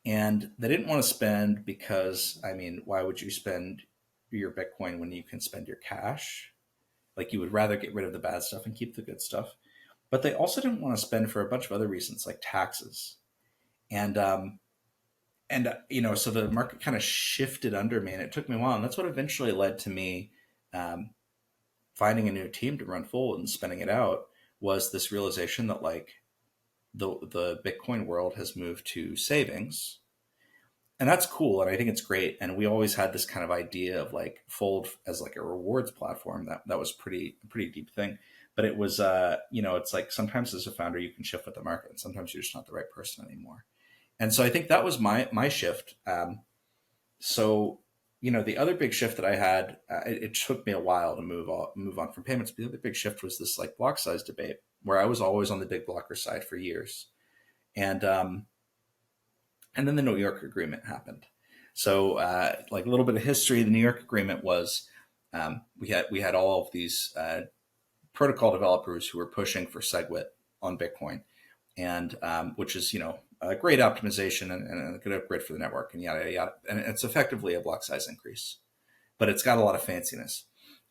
And they didn't want to spend because, why would you spend your Bitcoin when you can spend your cash? Like you would rather get rid of the bad stuff and keep the good stuff. But they also didn't want to spend for a bunch of other reasons, like taxes. And so the market kind of shifted under me, and it took me a while. And that's what eventually led to me finding a new team to run forward and spinning it out, was this realization that like the Bitcoin world has moved to savings. And that's cool. And I think it's great. And we always had this kind of idea of like Fold as like a rewards platform. That was a pretty deep thing. But it was, it's like sometimes as a founder, you can shift with the market, and sometimes you're just not the right person anymore. And so I think that was my shift. So, the other big shift that I had, it took me a while to move on from payments. But the other big shift was this like block size debate, where I was always on the big blocker side for years. And then the New York Agreement happened. So like a little bit of history, the New York Agreement was we had all of these protocol developers who were pushing for SegWit on Bitcoin, and which is a great optimization and a good upgrade for the network, and yada yada. And it's effectively a block size increase, but it's got a lot of fanciness.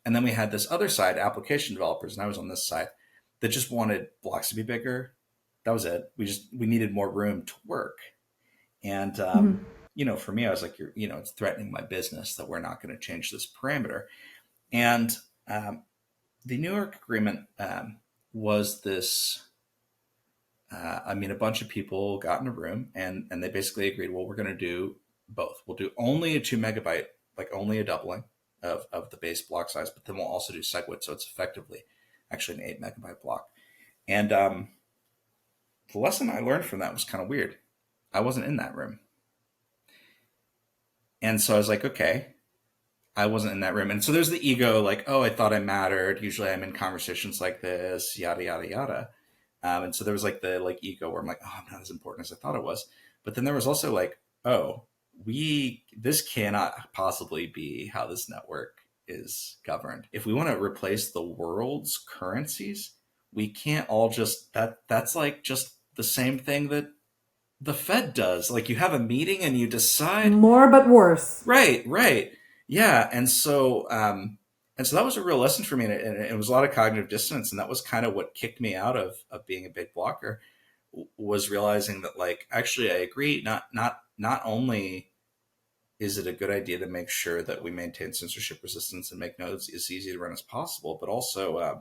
And then we had this other side, application developers, and I was on this side, that just wanted blocks to be bigger. That was it. We needed more room to work. And for me, I was like, it's threatening my business that we're not going to change this parameter. And the New York agreement was this. A bunch of people got in a room and they basically agreed, well, we're going to do both. We'll do only a 2 megabyte, like only a doubling of the base block size, but then we'll also do SegWit. So it's effectively actually an 8 megabyte block. And the lesson I learned from that was kind of weird. I wasn't in that room. And so I was like, okay, I wasn't in that room. And so there's the ego, like, oh, I thought I mattered. Usually I'm in conversations like this, yada, yada, yada. And so there was like the ego where I'm like, oh, I'm not as important as I thought it was. But then there was also like, oh, this cannot possibly be how this network is governed. If we want to replace the world's currencies, we can't all that's like just the same thing that the Fed does. Like you have a meeting and you decide more, but worse. Right. Yeah. And so that was a real lesson for me. And it was a lot of cognitive dissonance. And that was kind of what kicked me out of being a big blocker, was realizing that, like, actually I agree. Not only is it a good idea to make sure that we maintain censorship resistance and make nodes as easy to run as possible, but also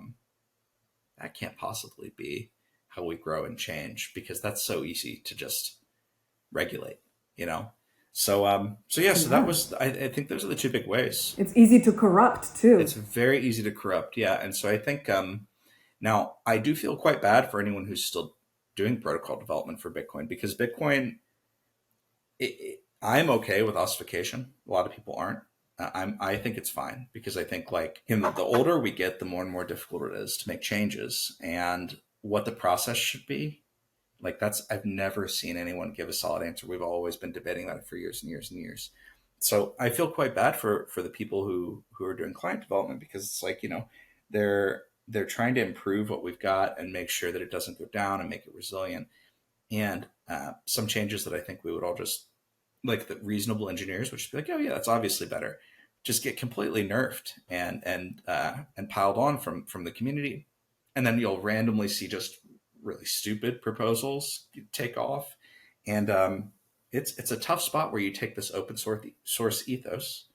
that can't possibly be how we grow and change, because that's so easy to just regulate, So that was, I think those are the two big ways. It's easy to corrupt too. It's very easy to corrupt. Yeah. And so I think, now I do feel quite bad for anyone who's still doing protocol development for Bitcoin, because Bitcoin, I'm okay with ossification. A lot of people aren't. I think it's fine, because I think, like, the older we get, the more and more difficult it is to make changes, and what the process should be. Like, I've never seen anyone give a solid answer. We've always been debating that for years and years and years. So I feel quite bad for the people who are doing client development, because it's like, they're trying to improve what we've got and make sure that it doesn't go down and make it resilient. And some changes that I think we would all just, like, the reasonable engineers would just be like, oh yeah, that's obviously better, just get completely nerfed and piled on from the community. And then you'll randomly see just really stupid proposals take off. And it's a tough spot where you take this open source ethos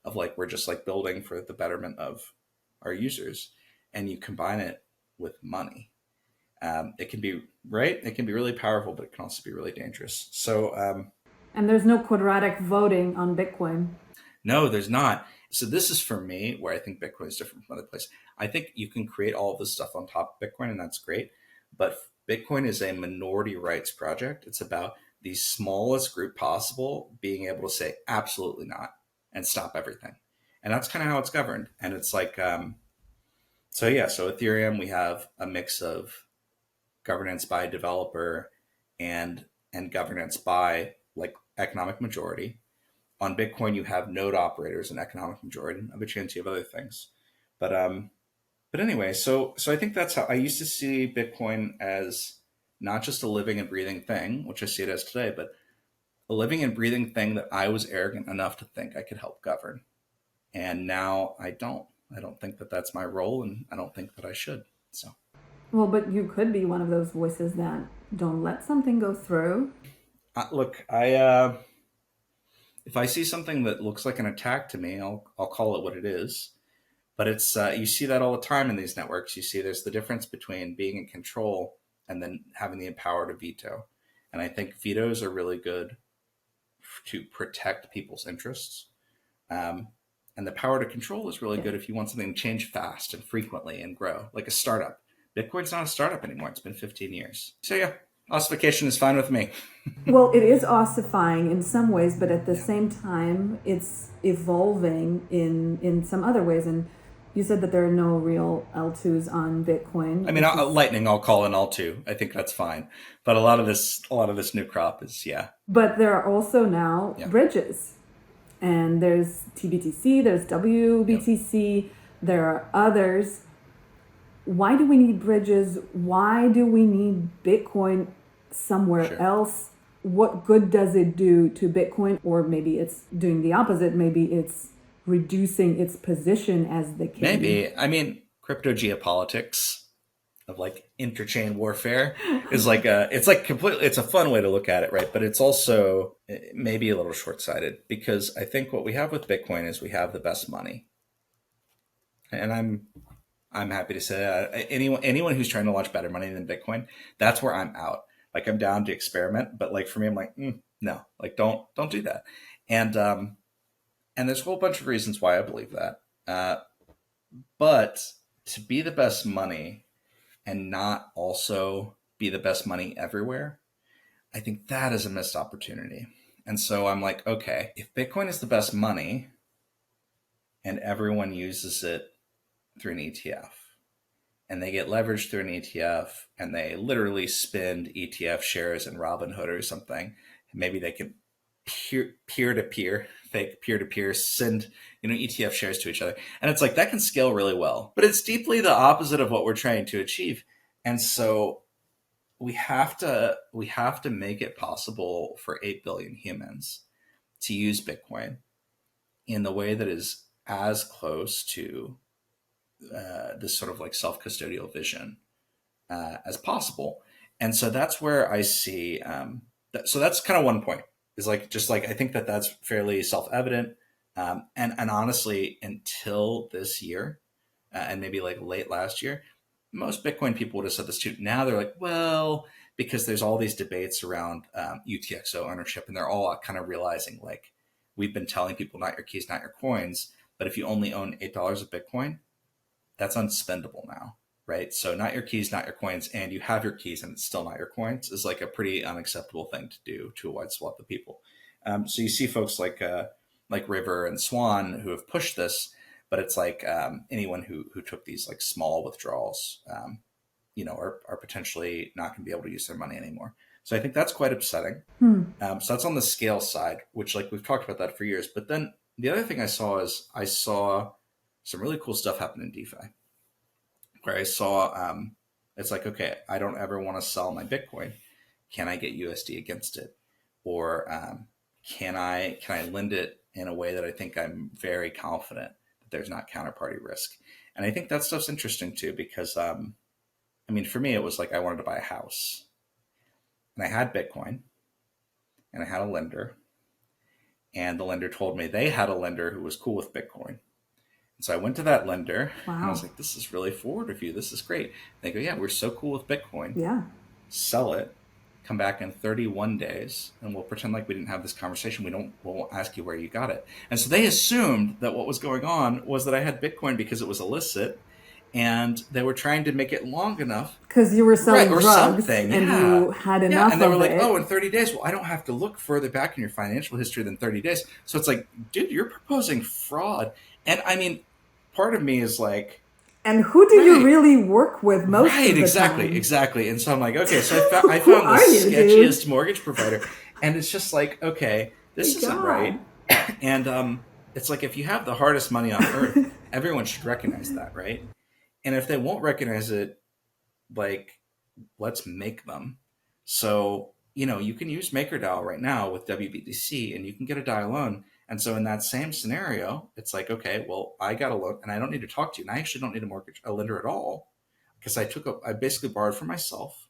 of, like, we're just, like, building for the betterment of our users, and you combine it with money. It can be really powerful, but it can also be really dangerous. So and there's no quadratic voting on Bitcoin. No, there's not. So this is, for me, where I think Bitcoin is different from other places. I think you can create all of this stuff on top of Bitcoin, and that's great. But Bitcoin is a minority rights project. It's about the smallest group possible being able to say absolutely not and stop everything. And that's kind of how it's governed. And it's like, so Ethereum, we have a mix of governance by developer and governance by, like, economic majority. On Bitcoin, you have node operators and economic majority. I have a chance you have other things. But anyway, so I think that's how I used to see Bitcoin, as not just a living and breathing thing, which I see it as today, but a living and breathing thing that I was arrogant enough to think I could help govern. And now I don't. I don't think that that's my role, and I don't think that I should. So. Well, but you could be one of those voices that don't let something go through. Look, if I see something that looks like an attack to me, I'll call it what it is. But it's you see that all the time in these networks. You see there's the difference between being in control and then having the power to veto. And I think vetoes are really good to protect people's interests. And the power to control is really good if you want something to change fast and frequently and grow, like a startup. Bitcoin's not a startup anymore. It's been 15 years. So yeah, ossification is fine with me. Well, it is ossifying in some ways, but at the same time, it's evolving in some other ways. And you said that there are no real L2s on Bitcoin. I mean, Lightning, I'll call an L2. I think that's fine. But a lot of this new crop is, yeah. But there are also now bridges. and there's tBTC, there's WBTC, there are others. Why do we need bridges? Why do we need Bitcoin somewhere else? What good does it do to Bitcoin? Or maybe it's doing the opposite. Maybe it's reducing its position as the king. Maybe. I mean, crypto geopolitics of like interchain warfare is like it's a fun way to look at it, right? But it's also maybe a little short-sighted, because I think what we have with Bitcoin is we have the best money. And I'm happy to say that anyone who's trying to launch better money than Bitcoin, that's where I'm out. Like, I'm down to experiment, but like for me, I'm like, no, like don't do that. And there's a whole bunch of reasons why I believe that. But to be the best money and not also be the best money everywhere, I think that is a missed opportunity. And so I'm like, okay, if Bitcoin is the best money and everyone uses it through an ETF, and they get leveraged through an ETF, and they literally spend ETF shares in Robinhood or something, maybe they can peer-to-peer, fake peer-to-peer, send ETF shares to each other. And it's like, that can scale really well, but it's deeply the opposite of what we're trying to achieve. And so we have to make it possible for 8 billion humans to use Bitcoin in the way that is as close to this sort of like self-custodial vision as possible. And so that's where I see, so that's kind of one point, is like, just like, I think that that's fairly self-evident. And honestly, until this year, and maybe like late last year, most Bitcoin people would have said this too. Now they're like, well, because there's all these debates around UTXO ownership, and they're all kind of realizing, like, we've been telling people not your keys, not your coins, but if you only own $8 of Bitcoin, that's unspendable now, right? So not your keys, not your coins, and you have your keys and it's still not your coins, is like a pretty unacceptable thing to do to a wide swath of people. So you see folks like River and Swan who have pushed this, but it's like anyone who took these like small withdrawals, are potentially not going to be able to use their money anymore. So I think that's quite upsetting. So that's on the scale side, which, like, we've talked about that for years. But then the other thing I saw some really cool stuff happen in DeFi, where I saw it's like, okay, I don't ever want to sell my Bitcoin. Can I get USD against it? Or can I lend it in a way that I think I'm very confident that there's not counterparty risk? And I think that stuff's interesting too, because for me, it was like I wanted to buy a house, and I had Bitcoin, and I had a lender, and the lender told me they had a lender who was cool with Bitcoin. So I went to that lender. Wow. And I was like, this is really forward of you. This is great. And they go, yeah, we're so cool with Bitcoin. Yeah. Sell it. Come back in 31 days, and we'll pretend like we didn't have this conversation. We'll ask you where you got it. And so they assumed that what was going on was that I had Bitcoin because it was illicit, and they were trying to make it long enough. Because you were selling drugs, and you had enough of it. And they were like, oh, in 30 days. Well, I don't have to look further back in your financial history than 30 days. So it's like, dude, you're proposing fraud. And part of me is like, and who do you really work with most of the time? Exactly. And so I'm like, okay, so I found the sketchiest mortgage provider, and it's just like, okay, this isn't right. And it's like, if you have the hardest money on earth, everyone should recognize that, right? And if they won't recognize it, like, let's make them. So, you can use MakerDAO right now with WBTC, and you can get a DAI loan. And so in that same scenario, it's like, okay, well, I got a loan and I don't need to talk to you. And I actually don't need a lender at all, because I basically borrowed for myself.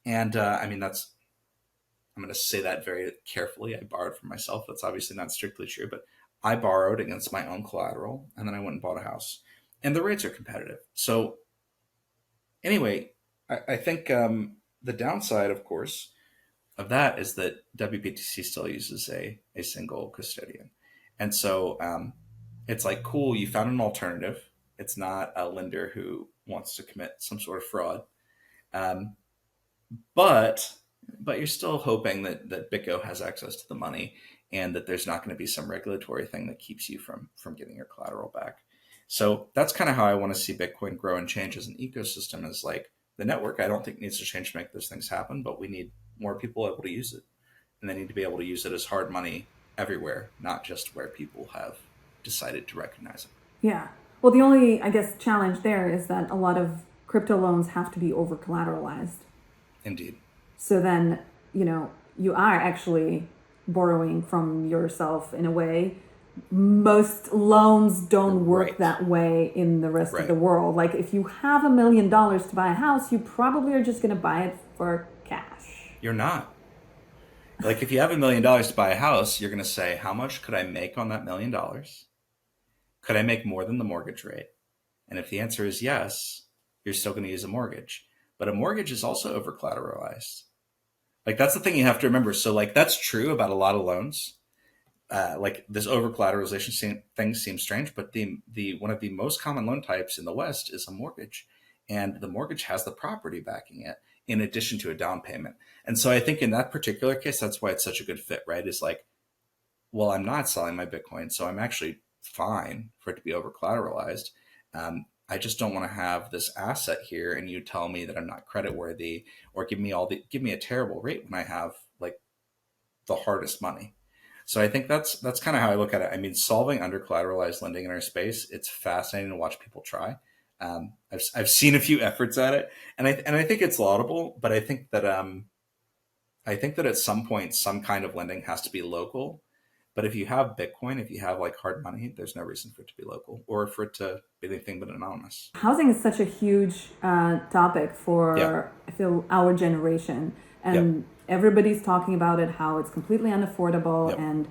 And I'm going to say that very carefully. I borrowed for myself. That's obviously not strictly true, but I borrowed against my own collateral, and then I went and bought a house, and the rates are competitive. So anyway, I think the downside, of course, of that is that WBTC still uses a single custodian. And so it's like, cool, you found an alternative. It's not a lender who wants to commit some sort of fraud. But you're still hoping that BitGo has access to the money, and that there's not going to be some regulatory thing that keeps you from getting your collateral back. So that's kind of how I want to see Bitcoin grow and change as an ecosystem, is like, the network, I don't think, needs to change to make those things happen, but we need more people able to use it. And they need to be able to use it as hard money everywhere, not just where people have decided to recognize it. Yeah. Well, the only, I guess, challenge there is that a lot of crypto loans have to be over collateralized. Indeed. So then, you are actually borrowing from yourself in a way. Most loans don't work Right. that way in the rest Right. of the world. Like if you have $1 million to buy a house, you probably are just going to buy it for cash. You're not. Like if you have $1 million to buy a house, you're going to say, how much could I make on that $1 million? Could I make more than the mortgage rate? And if the answer is yes, you're still going to use a mortgage. But a mortgage is also over collateralized. Like that's the thing you have to remember. So like that's true about a lot of loans. Like this over collateralization thing seems strange, but the one of the most common loan types in the West is a mortgage, and the mortgage has the property backing it in addition to a down payment. And so I think in that particular case, that's why it's such a good fit, right? Is like, well, I'm not selling my Bitcoin, so I'm actually fine for it to be over collateralized. I just don't want to have this asset here, and you tell me that I'm not creditworthy, or give me a terrible rate when I have like the hardest money. So I think that's kind of how I look at it. I mean, solving under collateralized lending in our space, it's fascinating to watch people try. I've seen a few efforts at it, and I think it's laudable, but I think that at some point some kind of lending has to be local. But if you have Bitcoin, if you have like hard money, there's no reason for it to be local or for it to be anything but anonymous. Housing is such a huge topic for, I feel, our generation. And everybody's talking about it, how it's completely unaffordable and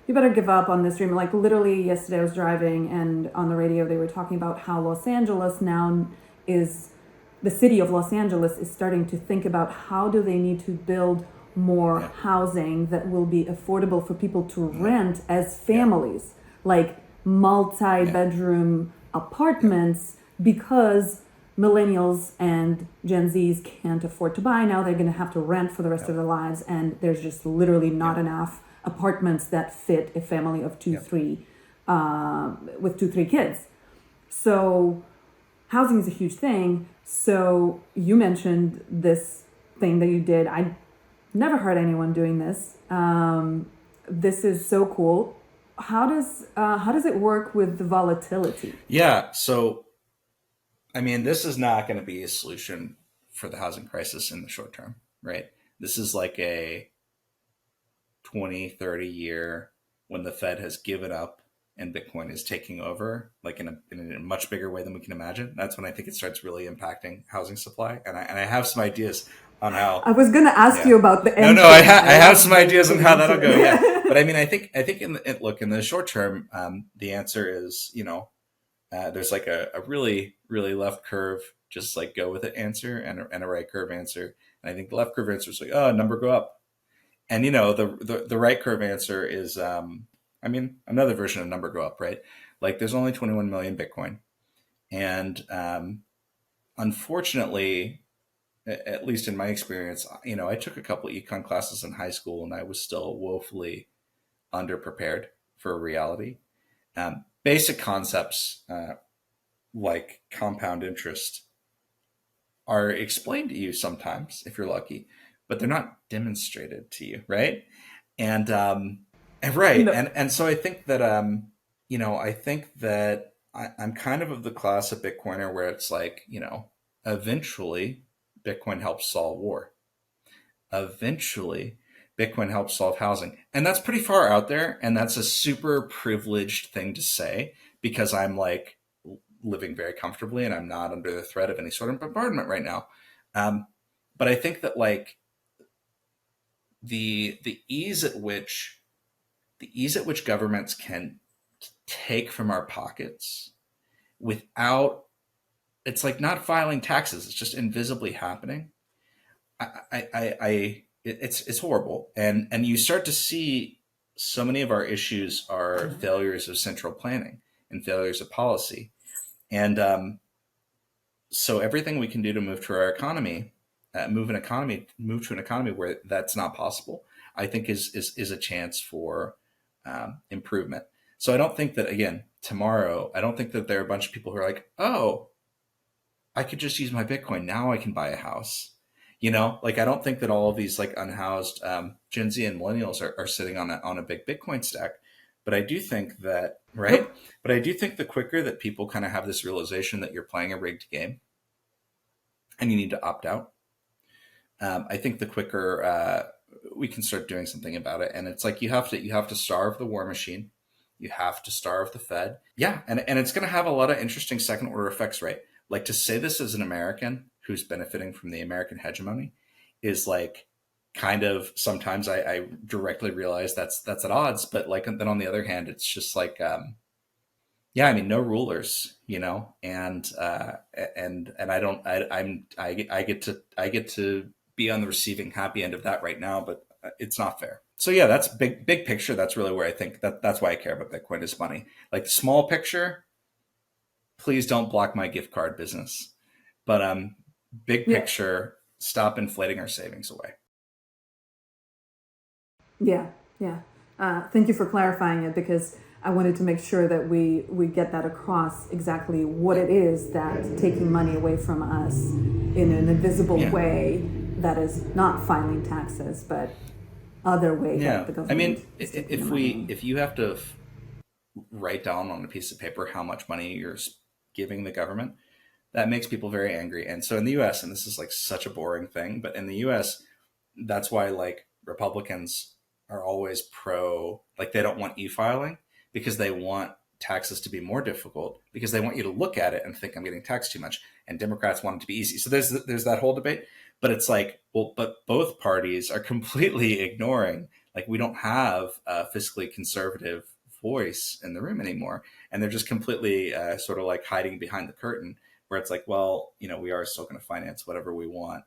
you better give up on this dream. Like literally yesterday I was driving and on the radio they were talking about how Los Angeles now is, the city of Los Angeles is starting to think about how do they need to build more housing that will be affordable for people to rent as families, like multi-bedroom apartments, because millennials and Gen Zs can't afford to buy. Now they're going to have to rent for the rest of their lives, and there's just literally not enough apartments that fit a family of three kids. So housing is a huge thing. So you mentioned this thing that you did. I never heard anyone doing this. This is so cool. How does it work with the volatility? Yeah. So, I mean, this is not going to be a solution for the housing crisis in the short term, right? This is like a 20, 30 year when the Fed has given up and Bitcoin is taking over, like in a much bigger way than we can imagine. That's when I think it starts really impacting housing supply. And I have some ideas on how. I was going to ask you about the end. I have some ideas on how that'll go. Yeah, but I mean, I think in the short term, the answer is there's like a really really left curve, just like go with it answer and a right curve answer. And I think the left curve answer is like, oh, number go up, and the right curve answer is another version of number go up, right? Like there's only 21 million Bitcoin, and unfortunately, at least in my experience, I took a couple of econ classes in high school and I was still woefully underprepared for reality. Basic concepts like compound interest are explained to you sometimes if you're lucky, but they're not demonstrated to you, right? And right, no. and so I think that I'm kind of the class of Bitcoiner where it's like eventually Bitcoin helps solve war. Eventually, Bitcoin helps solve housing. And that's pretty far out there. And that's a super privileged thing to say because I'm like living very comfortably and I'm not under the threat of any sort of bombardment right now. But I think that like the ease at which governments can take from our pockets without, it's like not filing taxes. It's just invisibly happening. It's horrible. And you start to see so many of our issues are failures of central planning and failures of policy. And so everything we can do to move to our economy, move to an economy where that's not possible, I think is a chance for improvement. So I don't think that, again, tomorrow, I don't think that there are a bunch of people who are like, oh, I could just use my Bitcoin. Now I can buy a house. You know, like I don't think that all of these like unhoused Gen Z and millennials are sitting on a big Bitcoin stack. But I do think that, right? Nope. But I do think the quicker that people kind of have this realization that you're playing a rigged game and you need to opt out, I think the quicker we can start doing something about it. And it's like you have to starve the war machine, you have to starve the Fed, yeah, and it's going to have a lot of interesting second order effects, right? Like to say this as an American who's benefiting from the American hegemony is like kind of sometimes I directly realize that's at odds, but like then on the other hand, it's just like yeah, I mean, no rulers, you know, and I get to be on the receiving happy end of that right now, but it's not fair. So yeah, that's big picture. That's really where I think that's why I care about Bitcoin is money. Like the small picture, please don't block my gift card business. But big picture, stop inflating our savings away. Yeah. Thank you for clarifying it, because I wanted to make sure that we get that across exactly what it is that taking money away from us in an invisible way that is not filing taxes, but other way that the government. I mean, if you have to write down on a piece of paper how much money you're giving the government, that makes people very angry. And so in the US, and this is like such a boring thing, but in the US, that's why like Republicans are always like they don't want e-filing because they want taxes to be more difficult, because they want you to look at it and think I'm getting taxed too much. And Democrats want it to be easy. So there's that whole debate. But it's like, well, but both parties are completely ignoring, like we don't have a fiscally conservative voice in the room anymore. And they're just completely sort of like hiding behind the curtain, where it's like, well, you know, we are still going to finance whatever we want.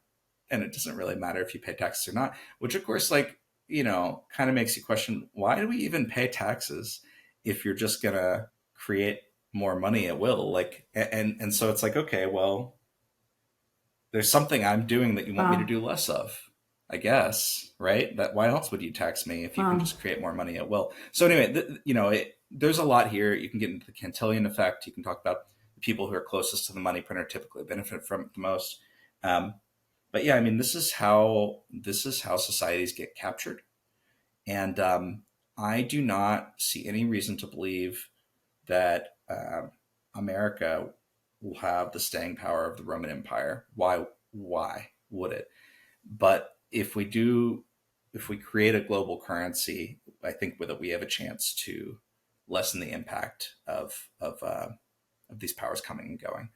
And it doesn't really matter if you pay taxes or not, which of course, like, you know, kind of makes you question, why do we even pay taxes if you're just going to create more money at will? Like, and so it's like, okay, well, there's something I'm doing that you want me to do less of, I guess, right? That why else would you tax me if you can just create more money at will? So anyway, you know, there's a lot here. You can get into the Cantillon effect. You can talk about the people who are closest to the money printer typically benefit from it the most. But yeah, I mean, this is how societies get captured. And I do not see any reason to believe that America will have the staying power of the Roman Empire. Why would it? But if we create a global currency, I think that we have a chance to lessen the impact of these powers coming and going.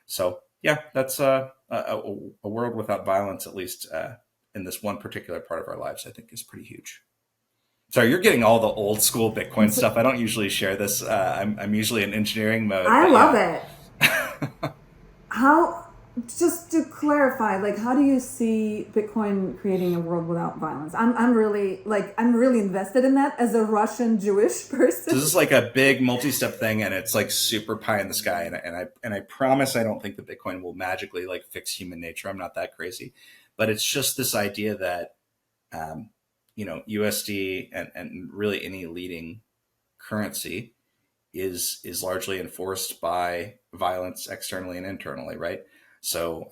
So yeah, that's a world without violence, at least in this one particular part of our lives, I think is pretty huge. Sorry, you're getting all the old school Bitcoin stuff. I don't usually share this. I'm usually in engineering mode. I love it. How, just to clarify, like, how do you see Bitcoin creating a world without violence? I'm really invested in that as a Russian Jewish person. This is like a big multi-step thing, and it's like super pie in the sky. And I promise I don't think that Bitcoin will magically like fix human nature. I'm not that crazy, but it's just this idea that you know, USD and really any leading currency is largely enforced by violence externally and internally, right? So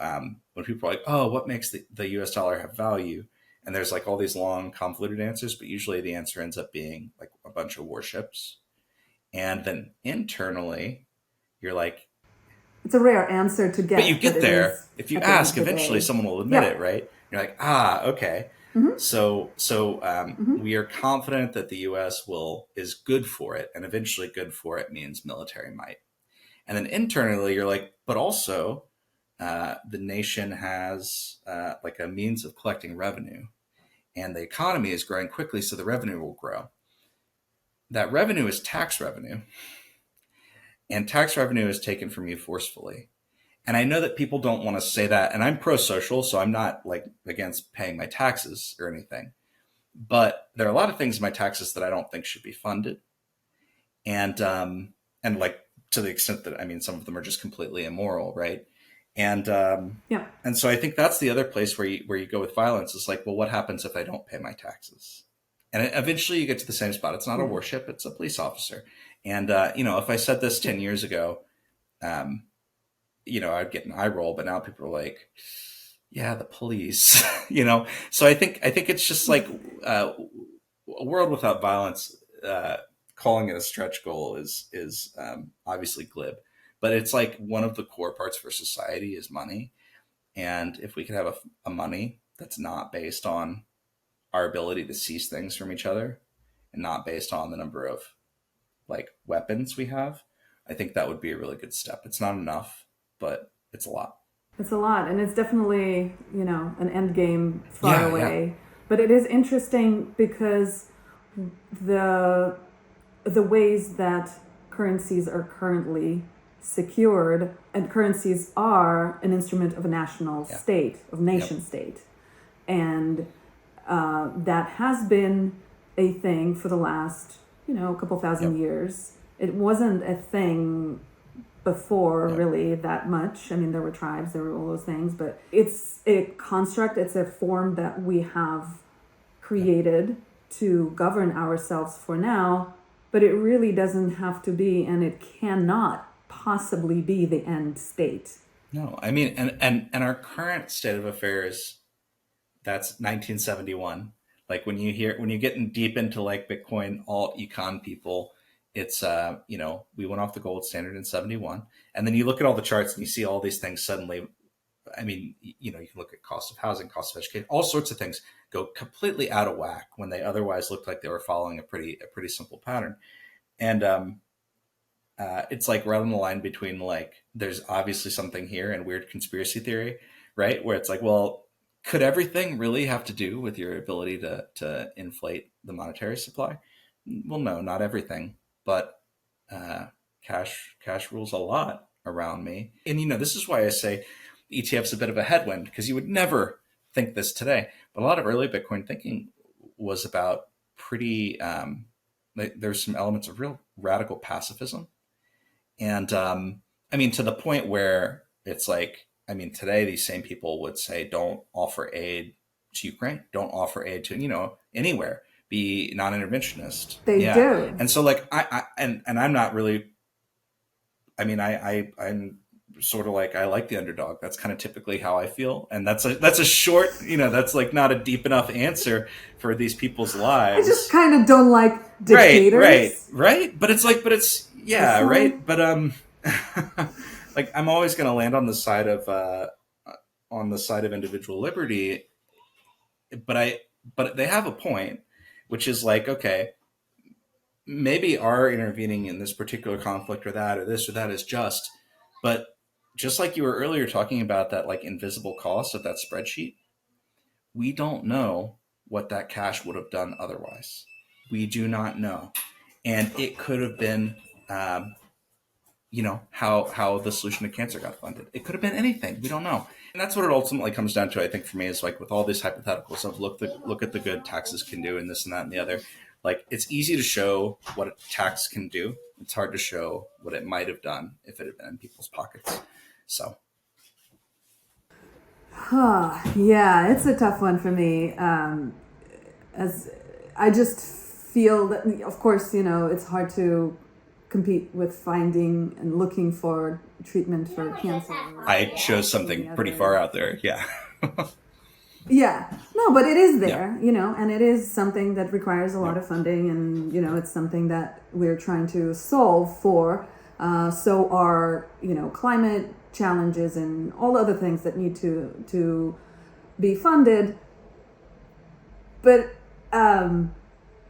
when people are like, oh, what makes the US dollar have value? And there's like all these long convoluted answers, but usually the answer ends up being like a bunch of warships. And then internally, you're like, it's a rare answer to get. But you get there. If you ask, eventually someone will admit it, right? You're like, okay. Mm-hmm. So we are confident that the U.S. is good for it, and eventually good for it means military might. And then internally, you're like, but also the nation has like a means of collecting revenue, and the economy is growing quickly, so the revenue will grow. That revenue is tax revenue, and tax revenue is taken from you forcefully. And I know that people don't want to say that, and I'm pro-social, so I'm not like against paying my taxes or anything. But there are a lot of things in my taxes that I don't think should be funded, and like to the extent that, I mean, some of them are just completely immoral, right? And and so I think that's the other place where you go with violence is like, well, what happens if I don't pay my taxes? And eventually you get to the same spot. It's not a warship; it's a police officer. And you know, if I said this 10 years ago, you know, I'd get an eye roll, but now people are like, yeah, the police, you know. So I think it's just like a world without violence. Calling it a stretch goal is obviously glib, but it's like one of the core parts for society is money, and if we could have a money that's not based on our ability to seize things from each other, and not based on the number of like weapons we have, I think that would be a really good step. It's not enough, but it's a lot. It's a lot, and it's definitely, an end game far Yeah, away. But it is interesting because the the ways that currencies are currently secured, and currencies are an instrument of a national state, of nation state, and that has been a thing for the last, couple thousand years. It wasn't a thing before really that much. I mean, there were tribes, there were all those things, but it's a construct, it's a form that we have created to govern ourselves for now, but it really doesn't have to be, and it cannot possibly be the end state. No, I mean, and our current state of affairs, that's 1971. Like when you get in deep into like Bitcoin alt econ people, it's we went off the gold standard in 71, and then you look at all the charts and you see all these things suddenly. I mean, you can look at cost of housing, cost of education, all sorts of things go completely out of whack when they otherwise looked like they were following a pretty simple pattern. And it's like right on the line between like there's obviously something here and weird conspiracy theory, right? Where it's like, well, could everything really have to do with your ability to inflate the monetary supply? Well, no, not everything, but cash rules a lot around me. And this is why I say ETF's a bit of a headwind, because you would never think this today. But a lot of early Bitcoin thinking was about pretty. There's some elements of real radical pacifism, and I mean to the point where it's like, I mean, today these same people would say, don't offer aid to Ukraine, don't offer aid to anywhere, be non-interventionist. They do. And so like and I'm not really. I mean, I'm sort of like, I like the underdog. That's kind of typically how I feel, and that's a short, that's like not a deep enough answer for these people's lives. I just kind of don't like dictators. Right. But it's like, right. But like I'm always going to land on the side of individual liberty. But they have a point, which is like, okay, maybe our intervening in this particular conflict or that or this or that is just, but just like you were earlier talking about that like invisible cost of that spreadsheet, we don't know what that cash would have done otherwise. We do not know. And it could have been, how the solution to cancer got funded. It could have been anything. We don't know. And that's what it ultimately comes down to, I think, for me, is like with all these hypotheticals of look at the good taxes can do and this and that and the other. Like, it's easy to show what a tax can do. It's hard to show what it might have done if it had been in people's pockets. So. Yeah, it's a tough one for me. As I just feel that, of course, it's hard to compete with finding and looking for treatment for cancer. I chose something pretty far out there. Yeah. Yeah, no, but it is there, and it is something that requires a lot of funding, and, it's something that we're trying to solve for. So are, climate challenges and all the other things that need to be funded. But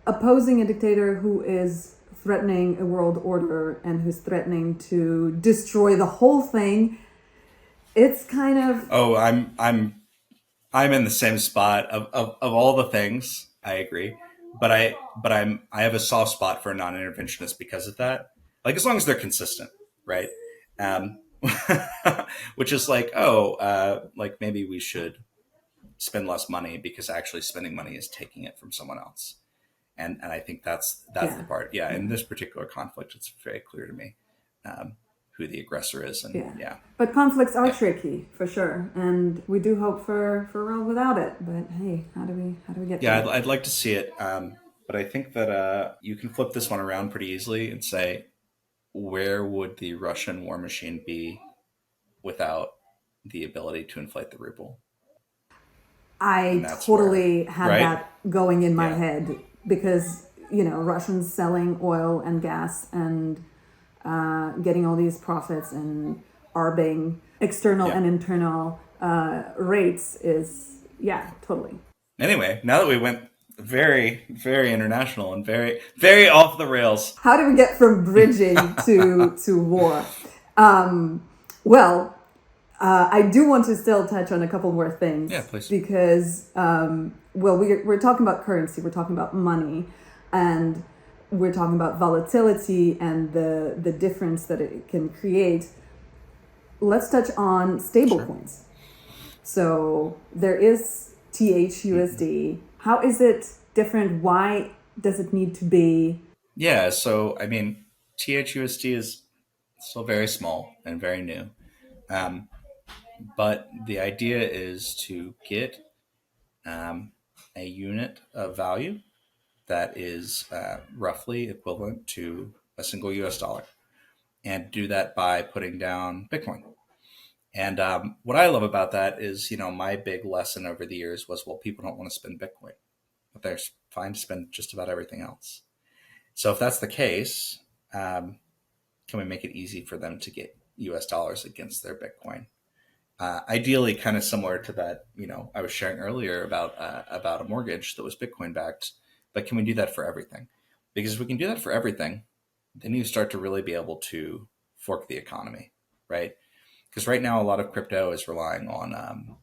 opposing a dictator who is threatening a world order and who's threatening to destroy the whole thing, it's kind of... Oh, I'm in the same spot of all the things. I agree, but I have a soft spot for a non-interventionist because of that. Like, as long as they're consistent, right? Which is like, like maybe we should spend less money because actually spending money is taking it from someone else. And I think that's the part. Yeah. In this particular conflict, it's very clear to me who the aggressor is. And But conflicts are tricky for sure. And we do hope for a world without it. But hey, how do we get there? Yeah, I'd like to see it. But I think that you can flip this one around pretty easily and say, where would the Russian war machine be without the ability to inflate the ruble? I that's totally where, had right? that going in my Yeah. head because, Russians selling oil and gas and getting all these profits and arbing external Yeah. and internal rates is, yeah, totally. Anyway, now that we went very, very international and very, very off the rails. How do we get from bridging to war? Well, I do want to still touch on a couple more things. Yeah, please. Because, we're talking about currency, we're talking about money, and we're talking about volatility and the difference that it can create. Let's touch on stablecoins. So there is thUSD. How is it different? Why does it need to be? Yeah, so I mean, thUSD is still very small and very new. Um, but the idea is to get a unit of value that is roughly equivalent to a single US dollar, and do that by putting down Bitcoin. And what I love about that is, my big lesson over the years was, well, people don't want to spend Bitcoin, but they're fine to spend just about everything else. So if that's the case, can we make it easy for them to get US dollars against their Bitcoin? Ideally, kind of similar to that, I was sharing earlier about a mortgage that was Bitcoin backed. But can we do that for everything? Because if we can do that for everything, then you start to really be able to fork the economy, right? Because right now, a lot of crypto is relying on,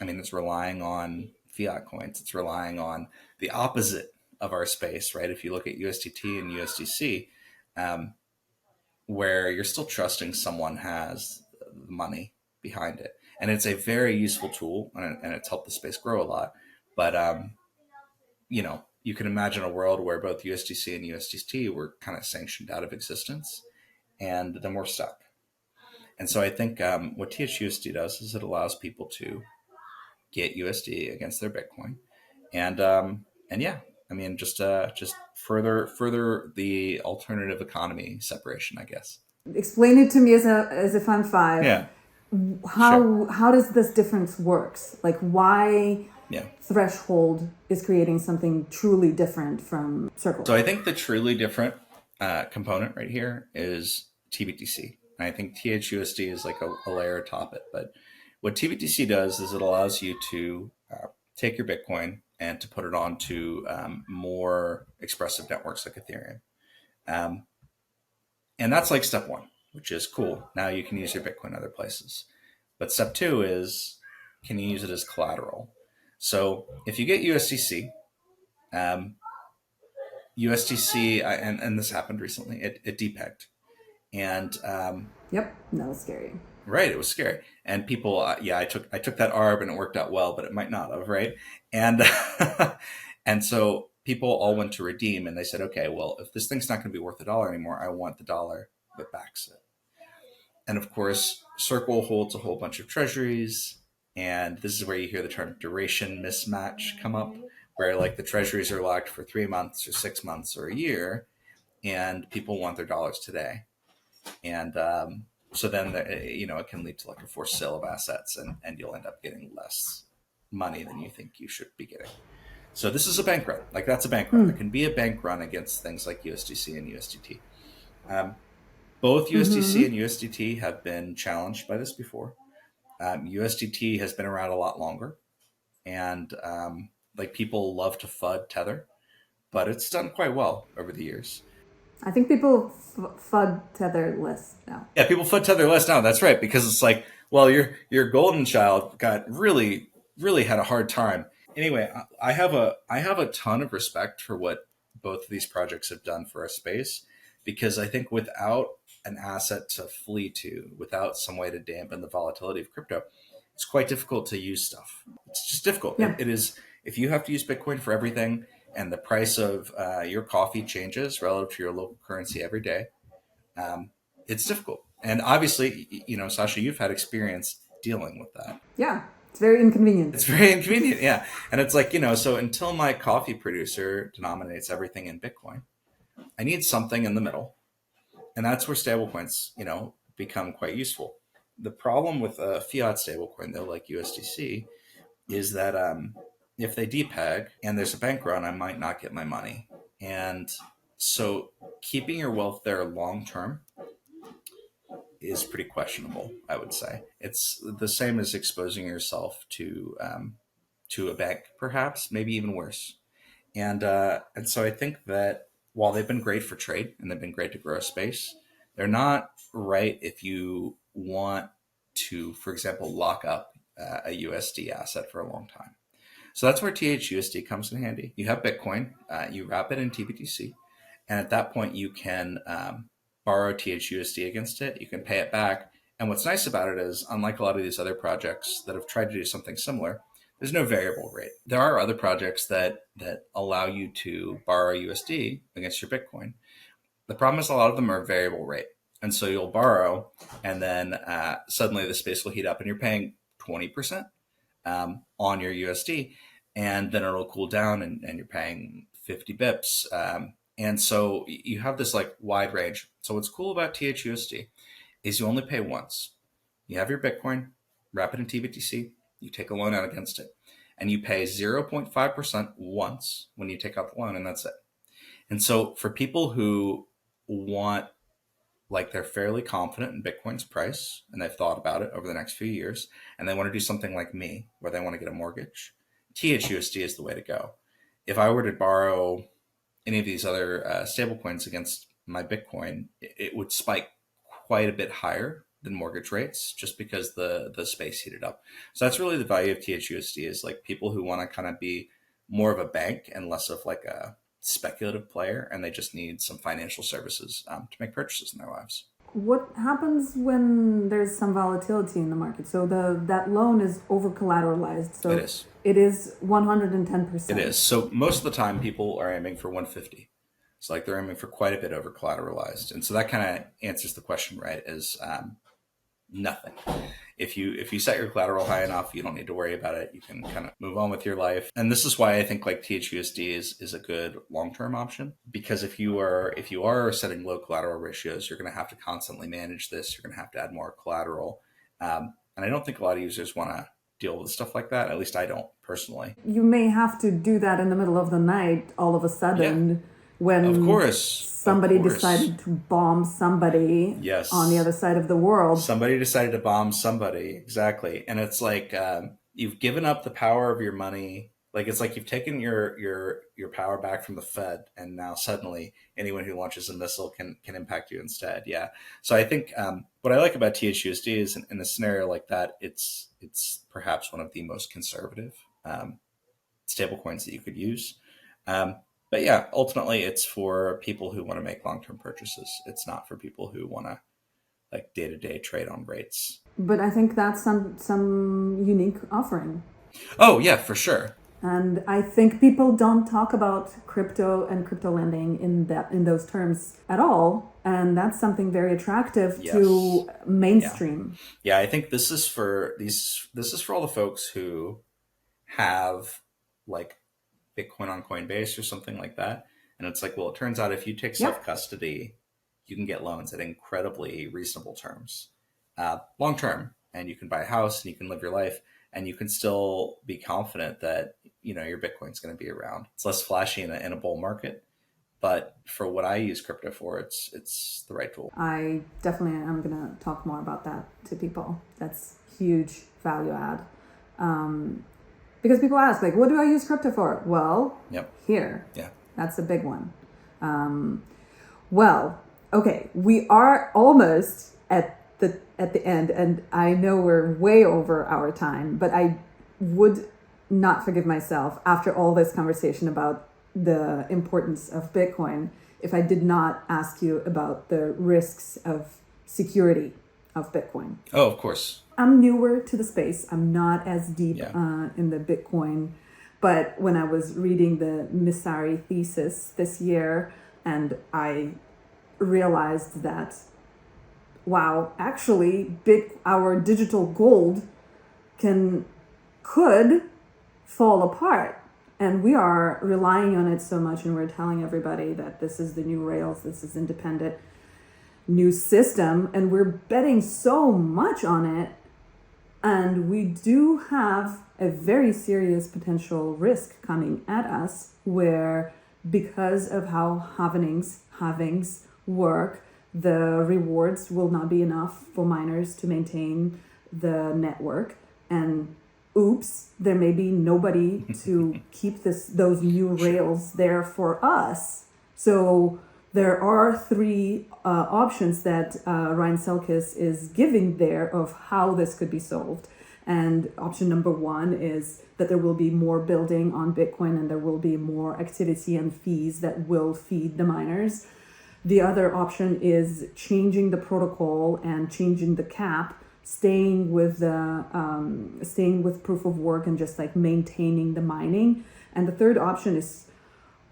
it's relying on fiat coins. It's relying on the opposite of our space, right? If you look at USDT and USDC, where you're still trusting someone has the money behind it. And it's a very useful tool, and it's helped the space grow a lot. But, you can imagine a world where both USDC and USDT were kind of sanctioned out of existence, and then we're stuck. And so I think what thUSD does is it allows people to get USD against their Bitcoin, and yeah, just further the alternative economy separation, I guess. Explain it to me as if I'm five. Yeah. How Sure. how does this difference works? Like why Yeah. threshold is creating something truly different from circle? So I think the truly different component right here is tBTC. And I think thUSD is like a layer atop it. But what tBTC does is it allows you to take your Bitcoin and to put it onto more expressive networks like Ethereum. Um, and that's like step one, which is cool. Now you can use your Bitcoin other places. But step two is, can you use it as collateral? So if you get USDC, USDC, and this happened recently, it depegged. And Yep, that was scary. right, it was scary. And people, I took that ARB and it worked out well, but it might not have, right? And and so people all went to redeem, and they said, okay, well, if this thing's not going to be worth $1 anymore, I want the dollar that backs it. And of course, Circle holds a whole bunch of treasuries, and this is where you hear the term duration mismatch come up, where like the treasuries are locked for 3 months or 6 months or a year, and people want their dollars today. And so then, it can lead to like a forced sale of assets, and you'll end up getting less money than you think you should be getting. So this is a bank run. Like that's a bank run. There can be a bank run against things like USDC and USDT. Both USDC and USDT have been challenged by this before. USDT has been around a lot longer, and like people love to FUD Tether, but it's done quite well over the years. I think people FUD Tether less now. Yeah, people FUD Tether less now. That's right, because it's like, well, your golden child got really had a hard time. Anyway, I have a ton of respect for what both of these projects have done for our space, because I think without an asset to flee to, without some way to dampen the volatility of crypto, it's quite difficult to use stuff. It's just difficult. Yeah. It is. If you have to use Bitcoin for everything, and the price of your coffee changes relative to your local currency every day, it's difficult. And obviously, Sasha, you've had experience dealing with that. Yeah, it's very inconvenient. It's very inconvenient, yeah. And it's like, so until my coffee producer denominates everything in Bitcoin, I need something in the middle. And that's where stablecoins, become quite useful. The problem with a fiat stablecoin, though, like USDC, is that if they depeg and there's a bank run, I might not get my money. And so keeping your wealth there long term is pretty questionable, I would say. It's the same as exposing yourself to a bank, perhaps, maybe even worse. And so I think that while they've been great for trade and they've been great to grow a space, they're not right if you want to, for example, lock up a USD asset for a long time. So that's where thUSD comes in handy. You have Bitcoin, you wrap it in tBTC, and at that point you can borrow thUSD against it. You can pay it back. And what's nice about it is, unlike a lot of these other projects that have tried to do something similar, there's no variable rate. There are other projects that allow you to borrow USD against your Bitcoin. The problem is a lot of them are variable rate. And so you'll borrow, and then suddenly the space will heat up and you're paying 20% on your USD. And then it'll cool down and you're paying 50 bips. And so you have this like wide range. So what's cool about tHUSD is you only pay once. You have your Bitcoin, wrap it in tBTC, you take a loan out against it, and you pay 0.5% once when you take out the loan, and that's it. And so for people who want, like, they're fairly confident in Bitcoin's price and they've thought about it over the next few years, and they want to do something like me where they want to get a mortgage, tHUSD is the way to go. If I were to borrow any of these other stablecoins against my Bitcoin, it would spike quite a bit higher than mortgage rates just because the space heated up. So that's really the value of tHUSD, is like people who want to kind of be more of a bank and less of like a speculative player, and they just need some financial services to make purchases in their lives. What happens when there's some volatility in the market? So that loan is over collateralized. So it is 110%. It is. So most of the time people are aiming for 150. It's like they're aiming for quite a bit over collateralized. And so that kind of answers the question, right? Is nothing. If you set your collateral high enough, you don't need to worry about it. You can kind of move on with your life. And this is why I think like tHUSD is a good long-term option, because if you are setting low collateral ratios, you're going to have to constantly manage this. You're going to have to add more collateral. And I don't think a lot of users want to deal with stuff like that. At least I don't personally. You may have to do that in the middle of the night all of a sudden. Yeah. When somebody decided to bomb somebody on the other side of the world. Somebody decided to bomb somebody, exactly. And it's like you've given up the power of your money. Like it's like you've taken your power back from the Fed, and now suddenly anyone who launches a missile can impact you instead. Yeah. So I think what I like about tHUSD is in a scenario like that, it's perhaps one of the most conservative stablecoins that you could use. But yeah, ultimately it's for people who want to make long-term purchases. It's not for people who want to like day-to-day trade on rates. But I think that's some unique offering. Oh yeah, for sure. And I think people don't talk about crypto and crypto lending in those terms at all. And that's something very attractive to mainstream. Yeah, I think this is for all the folks who have like Bitcoin on Coinbase or something like that. And it's like, well, it turns out if you take self-custody, you can get loans at incredibly reasonable terms, long-term, and you can buy a house and you can live your life, and you can still be confident that, you know, your Bitcoin's going to be around. It's less flashy in a bull market, but for what I use crypto for, it's the right tool. I definitely am going to talk more about that to people. That's huge value add. Because people ask, like, what do I use crypto for? Well, here. Yeah. That's a big one. Well, okay, we are almost at the end, and I know we're way over our time, but I would not forgive myself after all this conversation about the importance of Bitcoin if I did not ask you about the risks of security of Bitcoin. Oh, of course. I'm newer to the space. I'm not as deep in the Bitcoin. But when I was reading the Messari thesis this year, and I realized that, wow, actually, our digital gold could fall apart. And we are relying on it so much, and we're telling everybody that this is the new rails, this is independent new system, and we're betting so much on it. And we do have a very serious potential risk coming at us where, because of how halvings work, the rewards will not be enough for miners to maintain the network. And oops, there may be nobody to keep those new rails there for us. So there are three options that Ryan Selkis is giving there of how this could be solved. And option number one is that there will be more building on Bitcoin and there will be more activity and fees that will feed the miners. The other option is changing the protocol and changing the cap, staying with proof of work and just like maintaining the mining. And the third option is,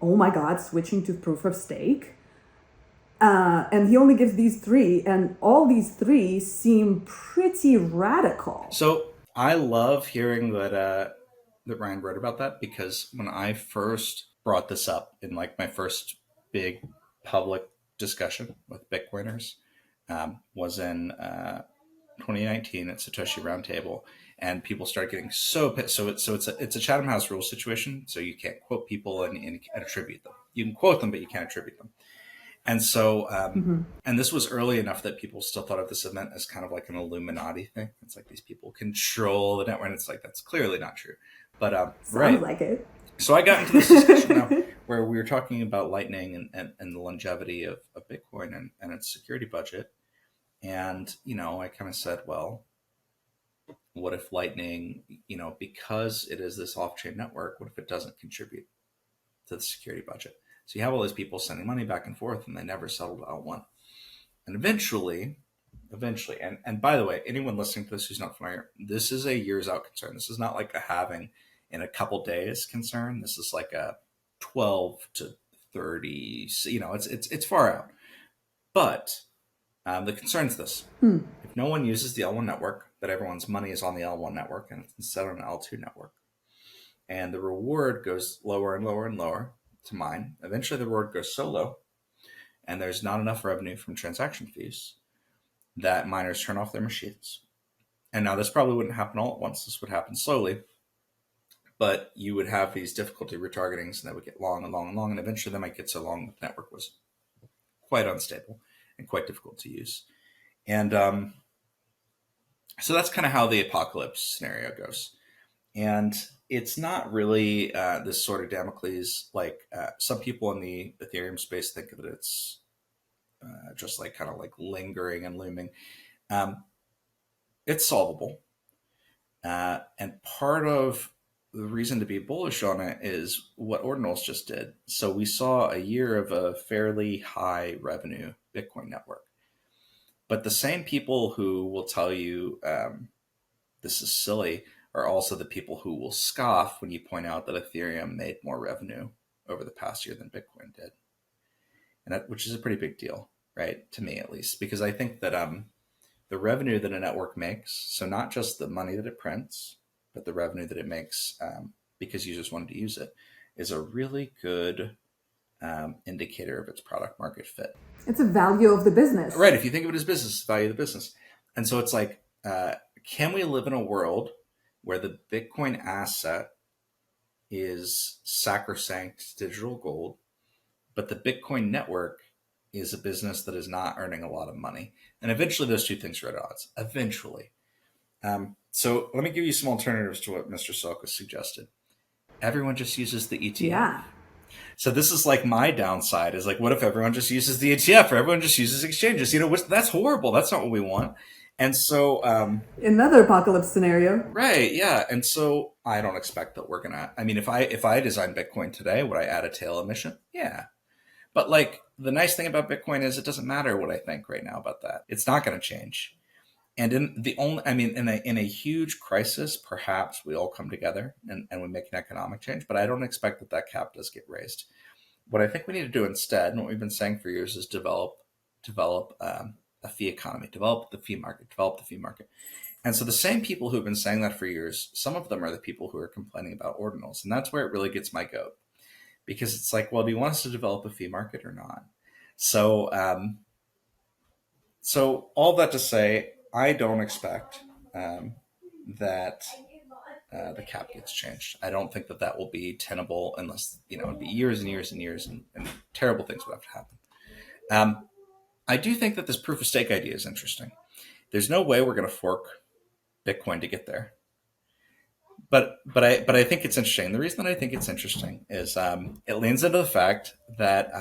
oh my God, switching to proof of stake. And he only gives these three, and all these three seem pretty radical. So I love hearing that Ryan wrote about that, because when I first brought this up in like my first big public discussion with Bitcoiners, was in 2019 at Satoshi Roundtable, and people started getting so pissed. So it's a Chatham House rule situation. So you can't quote people and attribute them. You can quote them, but you can't attribute them. And so, and this was early enough that people still thought of this event as kind of like an Illuminati thing. It's like these people control the network, and it's like, that's clearly not true. But Sounds like it. So I got into this discussion now where we were talking about Lightning and the longevity of Bitcoin and its security budget. And, I kind of said, well, what if Lightning, because it is this off-chain network, what if it doesn't contribute to the security budget? So you have all these people sending money back and forth, and they never settled L1. And eventually, and by the way, anyone listening to this who's not familiar, this is a years out concern. This is not like a halving in a couple days concern. This is like a 12 to 30, it's far out. But the concern is this. If no one uses the L1 network, but everyone's money is on the L1 network and it's instead on an L2 network, and the reward goes lower and lower and lower to mine, eventually the reward goes so low and there's not enough revenue from transaction fees that miners turn off their machines. And now this probably wouldn't happen all at once. This would happen slowly, but you would have these difficulty retargetings, and they would get long and long and long, and eventually they might get so long that the network was quite unstable and quite difficult to use. And so that's kind of how the apocalypse scenario goes. And it's not really this sort of Damocles, like some people in the Ethereum space think of it, it's just like kind of like lingering and looming. It's solvable. And part of the reason to be bullish on it is what Ordinals just did. So we saw a year of a fairly high revenue Bitcoin network. But the same people who will tell you this is silly are also the people who will scoff when you point out that Ethereum made more revenue over the past year than Bitcoin did. And that, which is a pretty big deal, right? To me, at least, because I think that the revenue that a network makes, so not just the money that it prints, but the revenue that it makes because users wanted to use it, is a really good indicator of its product market fit. It's a value of the business. Right. If you think of it as business, value of the business. And so it's like, can we live in a world where the Bitcoin asset is sacrosanct digital gold, but the Bitcoin network is a business that is not earning a lot of money? And eventually those two things are at odds. Eventually. So let me give you some alternatives to what Mr. Selkis suggested. Everyone just uses the ETF. Yeah. So this is like my downside is like, what if everyone just uses the ETF or everyone just uses exchanges? That's horrible. That's not what we want. And so another apocalypse scenario. Right. Yeah. And so I don't expect that we're gonna, if I design Bitcoin today, would I add a tail emission? Yeah. But like the nice thing about Bitcoin is it doesn't matter what I think right now about that. It's not going to change. And in a huge crisis, perhaps we all come together and we make an economic change, but I don't expect that cap does get raised. What I think we need to do instead, and what we've been saying for years, is develop a fee economy, develop the fee market. And so the same people who've been saying that for years, some of them are the people who are complaining about ordinals. And that's where it really gets my goat, because it's like, well, do you want us to develop a fee market or not? So, so all that to say, I don't expect that the cap gets changed. I don't think that that will be tenable unless, it'd be years and years and years, and terrible things would have to happen. I do think that this proof of stake idea is interesting. There's no way we're going to fork Bitcoin to get there. But I think it's interesting. The reason that I think it's interesting is it leans into the fact that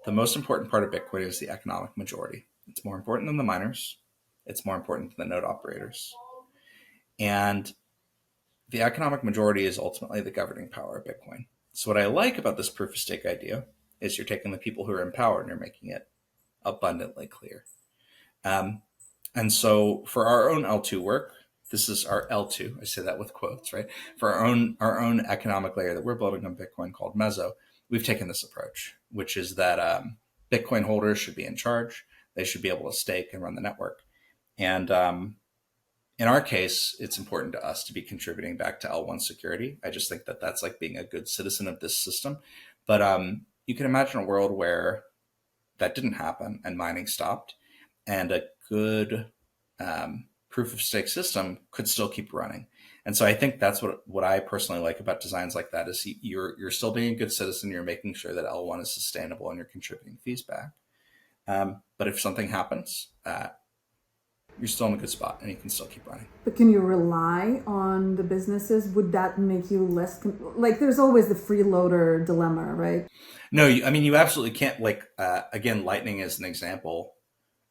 the most important part of Bitcoin is the economic majority. It's more important than the miners. It's more important than the node operators. And the economic majority is ultimately the governing power of Bitcoin. So what I like about this proof of stake idea is you're taking the people who are in power and you're making it abundantly clear. And so for our own L2 work, this is our L2. I say that with quotes, right? For our own economic layer that we're building on Bitcoin called Mezo, we've taken this approach, which is that Bitcoin holders should be in charge. They should be able to stake and run the network. And in our case, it's important to us to be contributing back to L1 security. I just think that that's like being a good citizen of this system. But you can imagine a world where that didn't happen and mining stopped, and a good proof of stake system could still keep running. And so I think that's what I personally like about designs like that is you're still being a good citizen. You're making sure that L1 is sustainable and you're contributing fees back. But if something happens, you're still in a good spot and you can still keep running. But can you rely on the businesses? Would that make you less, like there's always the freeloader dilemma, right? No, you absolutely can't. Again, Lightning is an example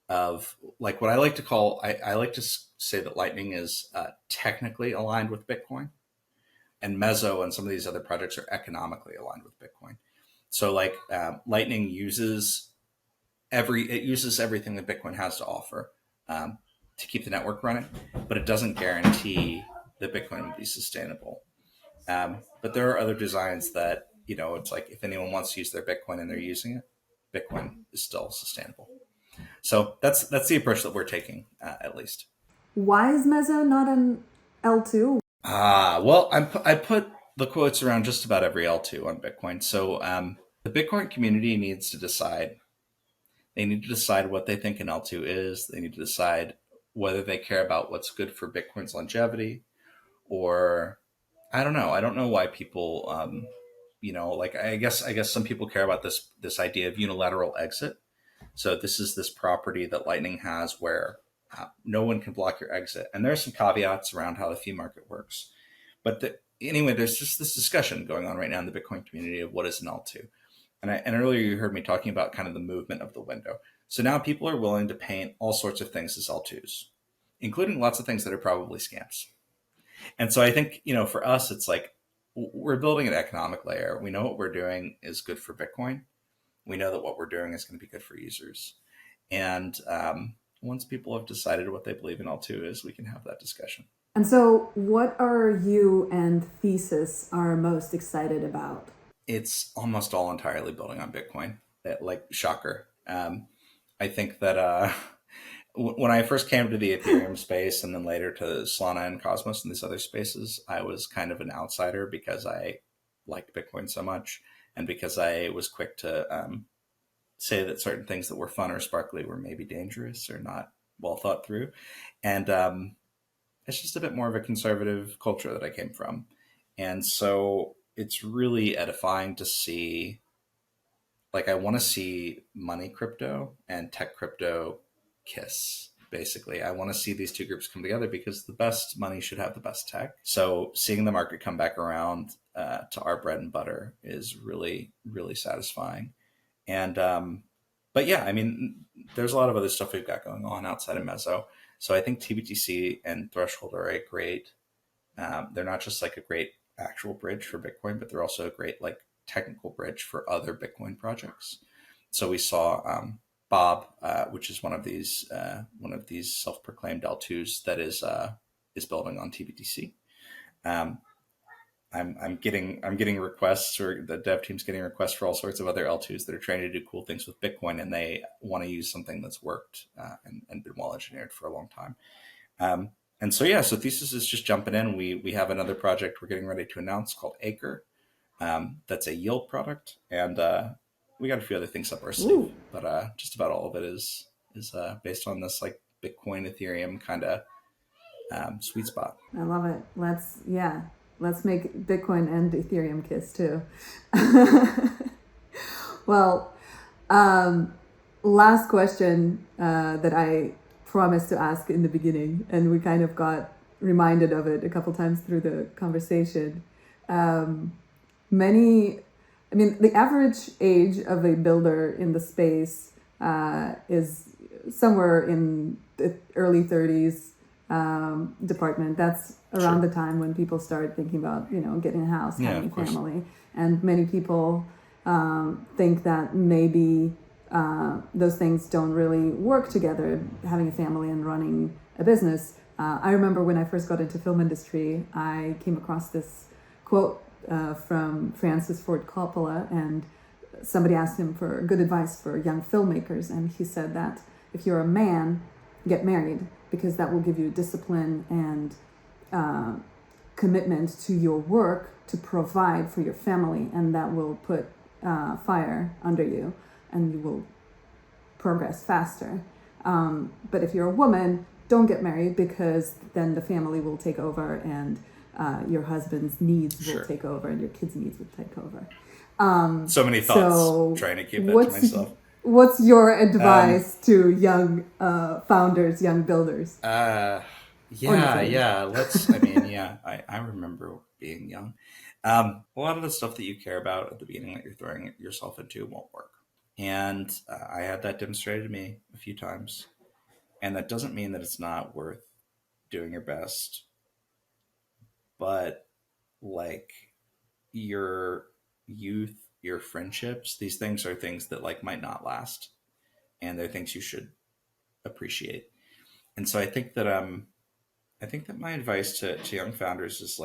of like what I like to call, I like to say that Lightning is technically aligned with Bitcoin, and Mezo and some of these other projects are economically aligned with Bitcoin. So Lightning uses everything that Bitcoin has to offer to keep the network running, but it doesn't guarantee that Bitcoin will be sustainable. But there are other designs that, it's like if anyone wants to use their Bitcoin and they're using it, Bitcoin is still sustainable. So that's the approach that we're taking, at least. Why is Mezo not an L2? Well, I put the quotes around just about every L2 on Bitcoin. So the Bitcoin community needs to decide. They need to decide what they think an L2 is. They need to decide whether they care about what's good for Bitcoin's longevity, or I don't know. I don't know why people, I guess some people care about this idea of unilateral exit. So this is this property that Lightning has where no one can block your exit. And there are some caveats around how the fee market works. But anyway, there's just this discussion going on right now in the Bitcoin community of what is an L2. And earlier you heard me talking about kind of the movement of the window. So now people are willing to paint all sorts of things as L2s, including lots of things that are probably scams. And so I think, for us, it's like we're building an economic layer. We know what we're doing is good for Bitcoin. We know that what we're doing is going to be good for users. And once people have decided what they believe in L2 is, we can have that discussion. And so what are you and Thesis are most excited about? It's almost all entirely building on Bitcoin. Shocker. I think that when I first came to the Ethereum space and then later to Solana and Cosmos and these other spaces, I was kind of an outsider because I liked Bitcoin so much and because I was quick to say that certain things that were fun or sparkly were maybe dangerous or not well thought through. And it's just a bit more of a conservative culture that I came from. And so it's really edifying to see, I want to see money crypto and tech crypto kiss. Basically, I want to see these two groups come together because the best money should have the best tech. So seeing the market come back around to our bread and butter is really, really satisfying. And, but yeah, there's a lot of other stuff we've got going on outside of Mezo. So I think tBTC and Threshold are a great, they're not just a great actual bridge for Bitcoin, but they're also a great technical bridge for other Bitcoin projects. So we saw Bob, which is one of these self-proclaimed L2s that is building on tBTC. I'm getting requests, or the dev team's getting requests for all sorts of other L2s that are trying to do cool things with Bitcoin, and they want to use something that's worked and been well engineered for a long time. And so Thesis is just jumping in. We have another project we're getting ready to announce called Acre. That's a yield product, and we got a few other things up our sleeve. But just about all of it is based on this Bitcoin Ethereum kind of sweet spot. I love it. Let's make Bitcoin and Ethereum kiss too. Well, last question that I promised to ask in the beginning, and we kind of got reminded of it a couple times through the conversation. The average age of a builder in the space is somewhere in the early 30s department. That's around the time when people start thinking about, getting a house, having a family. And many people think that maybe those things don't really work together, having a family and running a business. I remember when I first got into film industry, I came across this quote from Francis Ford Coppola, and somebody asked him for good advice for young filmmakers, and he said that if you're a man, get married, because that will give you discipline and commitment to your work to provide for your family, and that will put fire under you, and you will progress faster. But if you're a woman, don't get married, because then the family will take over, and your husband's needs will take over, and your kids' needs will take over. So many thoughts, trying to keep that to myself. What's your advice to young founders, young builders? I remember being young. A lot of the stuff that you care about at the beginning that you're throwing yourself into won't work. And I had that demonstrated to me a few times. And that doesn't mean that it's not worth doing your best. But like your youth, your friendships, these things are things that might not last. And they're things you should appreciate. And so I think that my advice to young founders is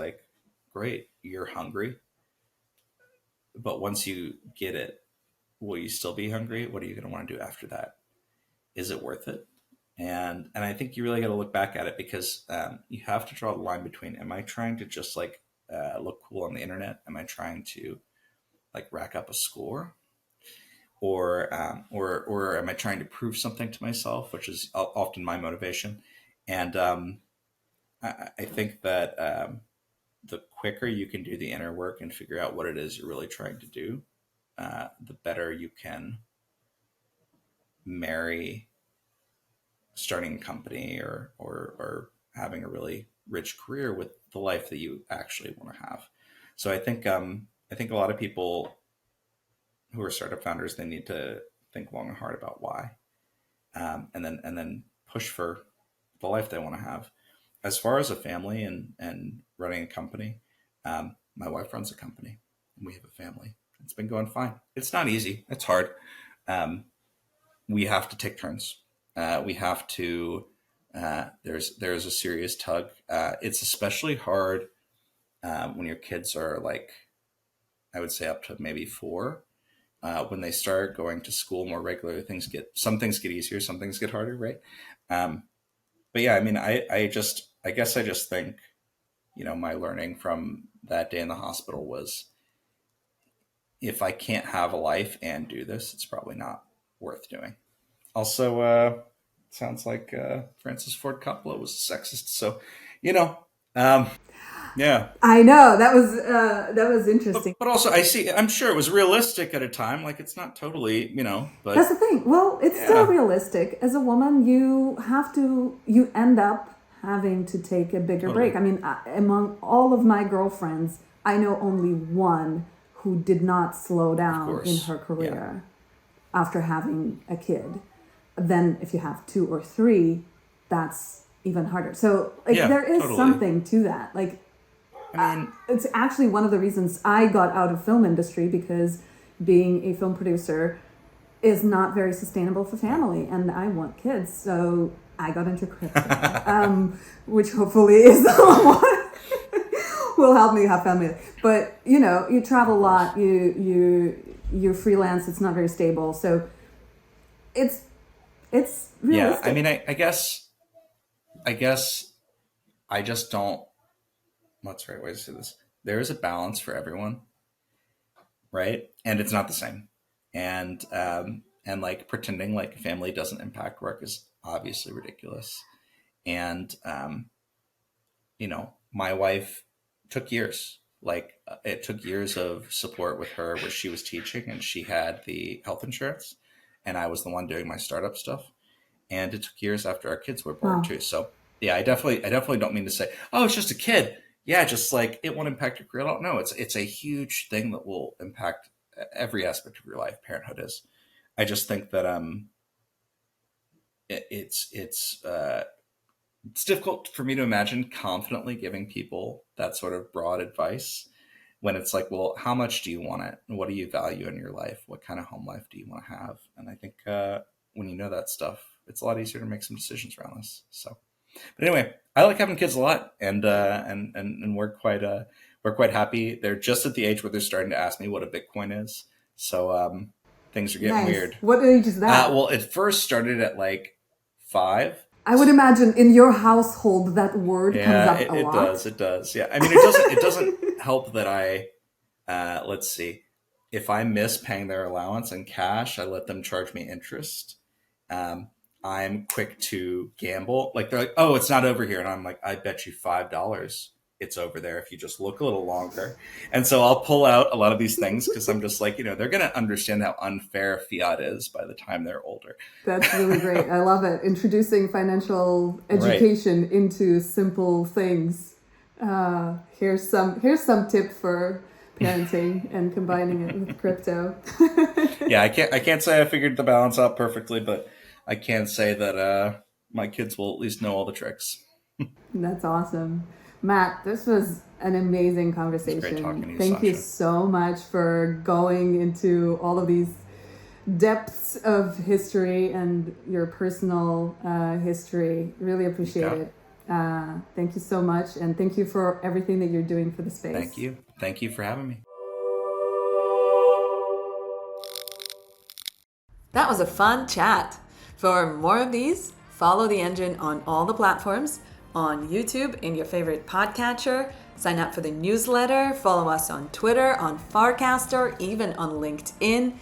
great, you're hungry. But once you get it, will you still be hungry? What are you going to want to do after that? Is it worth it? And I think you really got to look back at it, because you have to draw the line between, am I trying to just look cool on the internet? Am I trying to rack up a score? Or am I trying to prove something to myself, which is often my motivation? And I think that the quicker you can do the inner work and figure out what it is you're really trying to do, the better you can marry starting a company or having a really rich career with the life that you actually want to have. So I think a lot of people who are startup founders, they need to think long and hard about why, and then push for the life they want to have. As far as a family and running a company, my wife runs a company and we have a family. It's been going fine. It's not easy. It's hard. We have to take turns. We have to, there's a serious tug. It's especially hard when your kids are I would say up to maybe 4. When they start going to school more regularly, some things get easier, some things get harder, right? But yeah, I guess I just think, my learning from that day in the hospital was, if I can't have a life and do this, it's probably not worth doing. Also, sounds like Francis Ford Coppola was a sexist. So, yeah. I know that was interesting. But also, I'm sure it was realistic at a time. It's not totally, but that's the thing. Well, it's still realistic. As a woman, you end up having to take a bigger break. Among all of my girlfriends, I know only one who did not slow down in her career after having a kid. Then if you have 2 or 3, that's even harder. So there is something to that. It's actually one of the reasons I got out of film industry, because being a film producer is not very sustainable for family, and I want kids. So I got into crypto, which hopefully is the one will help me have family. But you travel a lot, you're freelance, it's not very stable. So it's realistic. I guess I just don't, what's the right way to say this? There is a balance for everyone, right? And it's not the same. And pretending family doesn't impact work is obviously ridiculous. And my wife took years. Like it took years of support with her where she was teaching and she had the health insurance and I was the one doing my startup stuff. And it took years after our kids were born too. So yeah, I definitely don't mean to say, oh, it's just a kid. Yeah, just like it won't impact your career. No, it's a huge thing that will impact every aspect of your life. Parenthood is. I just think that it's difficult for me to imagine confidently giving people that sort of broad advice when it's like, well, how much do you want it? What do you value in your life? What kind of home life do you want to have? And I think when you know that stuff, it's a lot easier to make some decisions around this. So, but anyway, I like having kids a lot, and we're quite happy. They're just at the age where they're starting to ask me what a Bitcoin is. So things are getting weird. What age is that? Well, it first started at like 5. I would imagine in your household that word comes up a lot. It does. Yeah. I mean, it doesn't help that I, let's see, if I miss paying their allowance in cash, I let them charge me interest. I'm quick to gamble. Like they're like, oh, it's not over here. And I'm like, I bet you $5 it's over there if you just look a little longer. And so I'll pull out a lot of these things because I'm just like, they're going to understand how unfair fiat is by the time they're older. That's really great. I love it. Introducing financial education into simple things. Here's some tip for parenting and combining it with crypto. Yeah, I can't say I figured the balance out perfectly, but I can say that my kids will at least know all the tricks. That's awesome. Matt, this was an amazing conversation. It's great talking to you, Thank Sasha. you so much for going into all of these depths of history and your personal history. Really appreciate it. Thank you so much. And thank you for everything that you're doing for the space. Thank you. Thank you for having me. That was a fun chat. For more of these, follow the engine on all the platforms, on YouTube, in your favorite podcatcher, sign up for the newsletter, follow us on Twitter, on Farcaster, even on LinkedIn.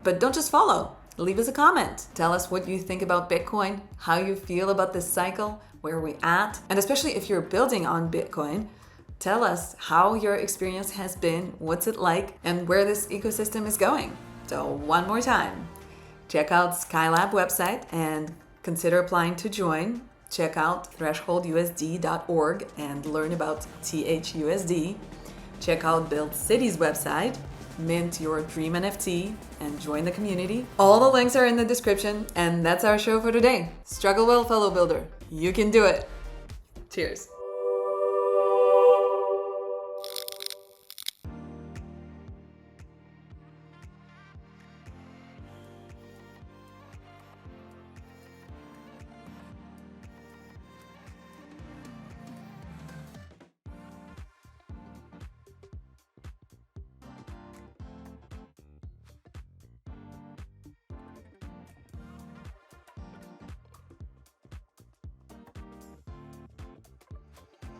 But don't just follow, leave us a comment. Tell us what you think about Bitcoin, how you feel about this cycle, where we're at, and especially if you're building on Bitcoin, tell us how your experience has been, what's it like, and where this ecosystem is going. So one more time, check out Skylab website and consider applying to join. Check out thresholdusd.org and learn about thUSD. Check out Build City's website, mint your dream NFT, and join the community. All the links are in the description, and that's our show for today. Struggle well, fellow builder. You can do it. Cheers.